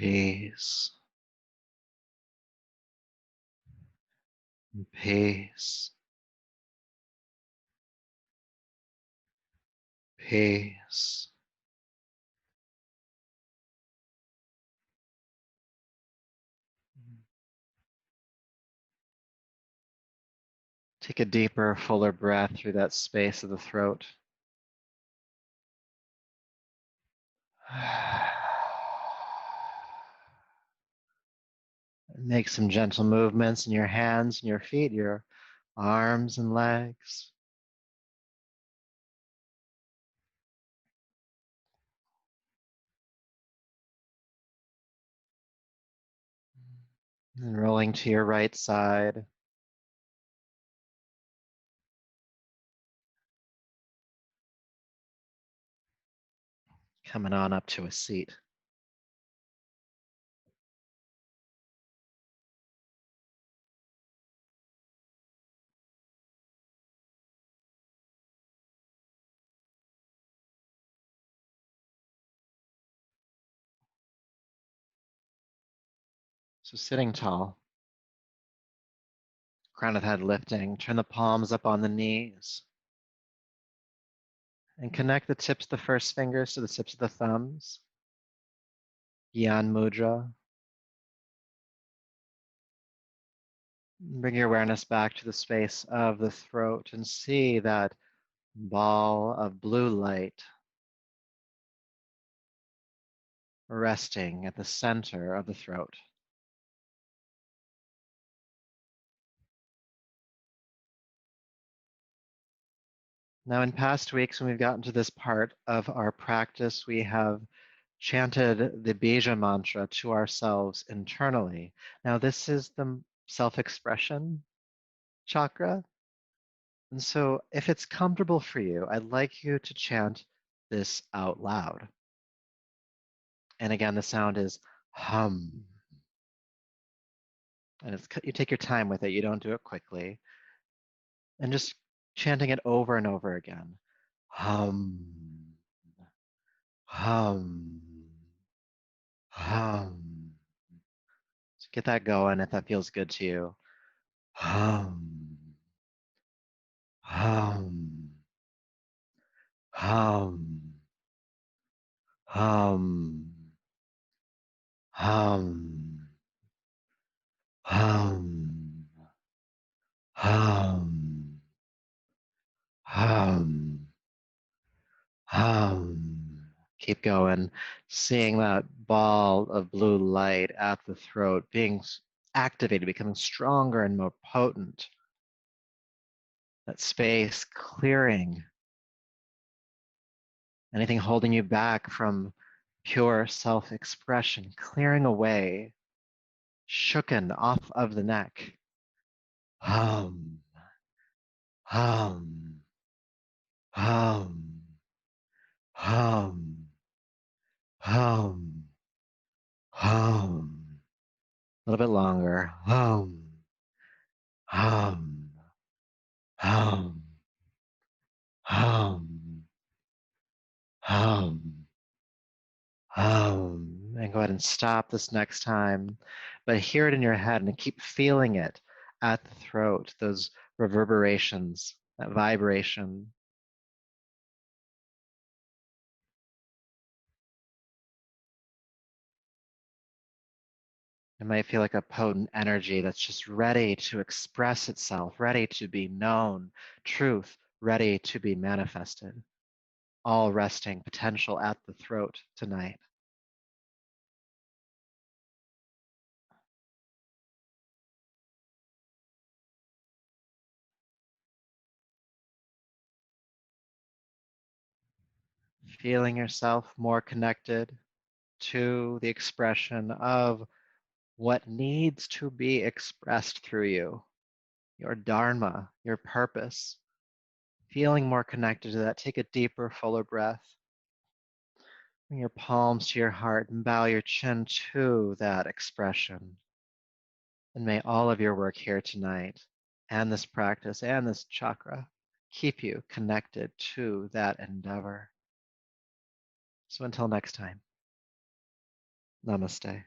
peace, peace, peace. Take a deeper, fuller breath through that space of the throat. Make some gentle movements in your hands and your feet, your arms and legs. And rolling to your right side. Coming on up to a seat. So sitting tall, crown of the head lifting, turn the palms up on the knees. And connect the tips of the first fingers to the tips of the thumbs. Yan Mudra. Bring your awareness back to the space of the throat and see that ball of blue light resting at the center of the throat. Now, in past weeks, when we've gotten to this part of our practice, we have chanted the Bija mantra to ourselves internally. Now, this is the self-expression chakra. And so if it's comfortable for you, I'd like you to chant this out loud. And again, the sound is hum. And you take your time with it. You don't do it quickly. And just chanting it over and over again. Hum, hum, hum. So get that going if that feels good to you. Hum, hum, hum, hum, hum, hum, hum, hum, hum. Keep going, seeing that ball of blue light at the throat being activated, becoming stronger and more potent. That space clearing anything holding you back from pure self-expression, clearing away, shooken off of the neck. Hum, hum, hum, hum, hum, hum. A little bit longer. Hum, hum, hum, hum, hum, hum. And go ahead and stop this next time. But hear it in your head and keep feeling it at the throat, those reverberations, that vibration. It might feel like a potent energy that's just ready to express itself, ready to be known, truth, ready to be manifested. All resting potential at the throat tonight. Feeling yourself more connected to the expression of what needs to be expressed through you, your dharma, your purpose. Feeling more connected to that. Take a deeper, fuller breath. Bring your palms to your heart and bow your chin to that expression. And may all of your work here tonight and this practice and this chakra keep you connected to that endeavor. So until next time, namaste.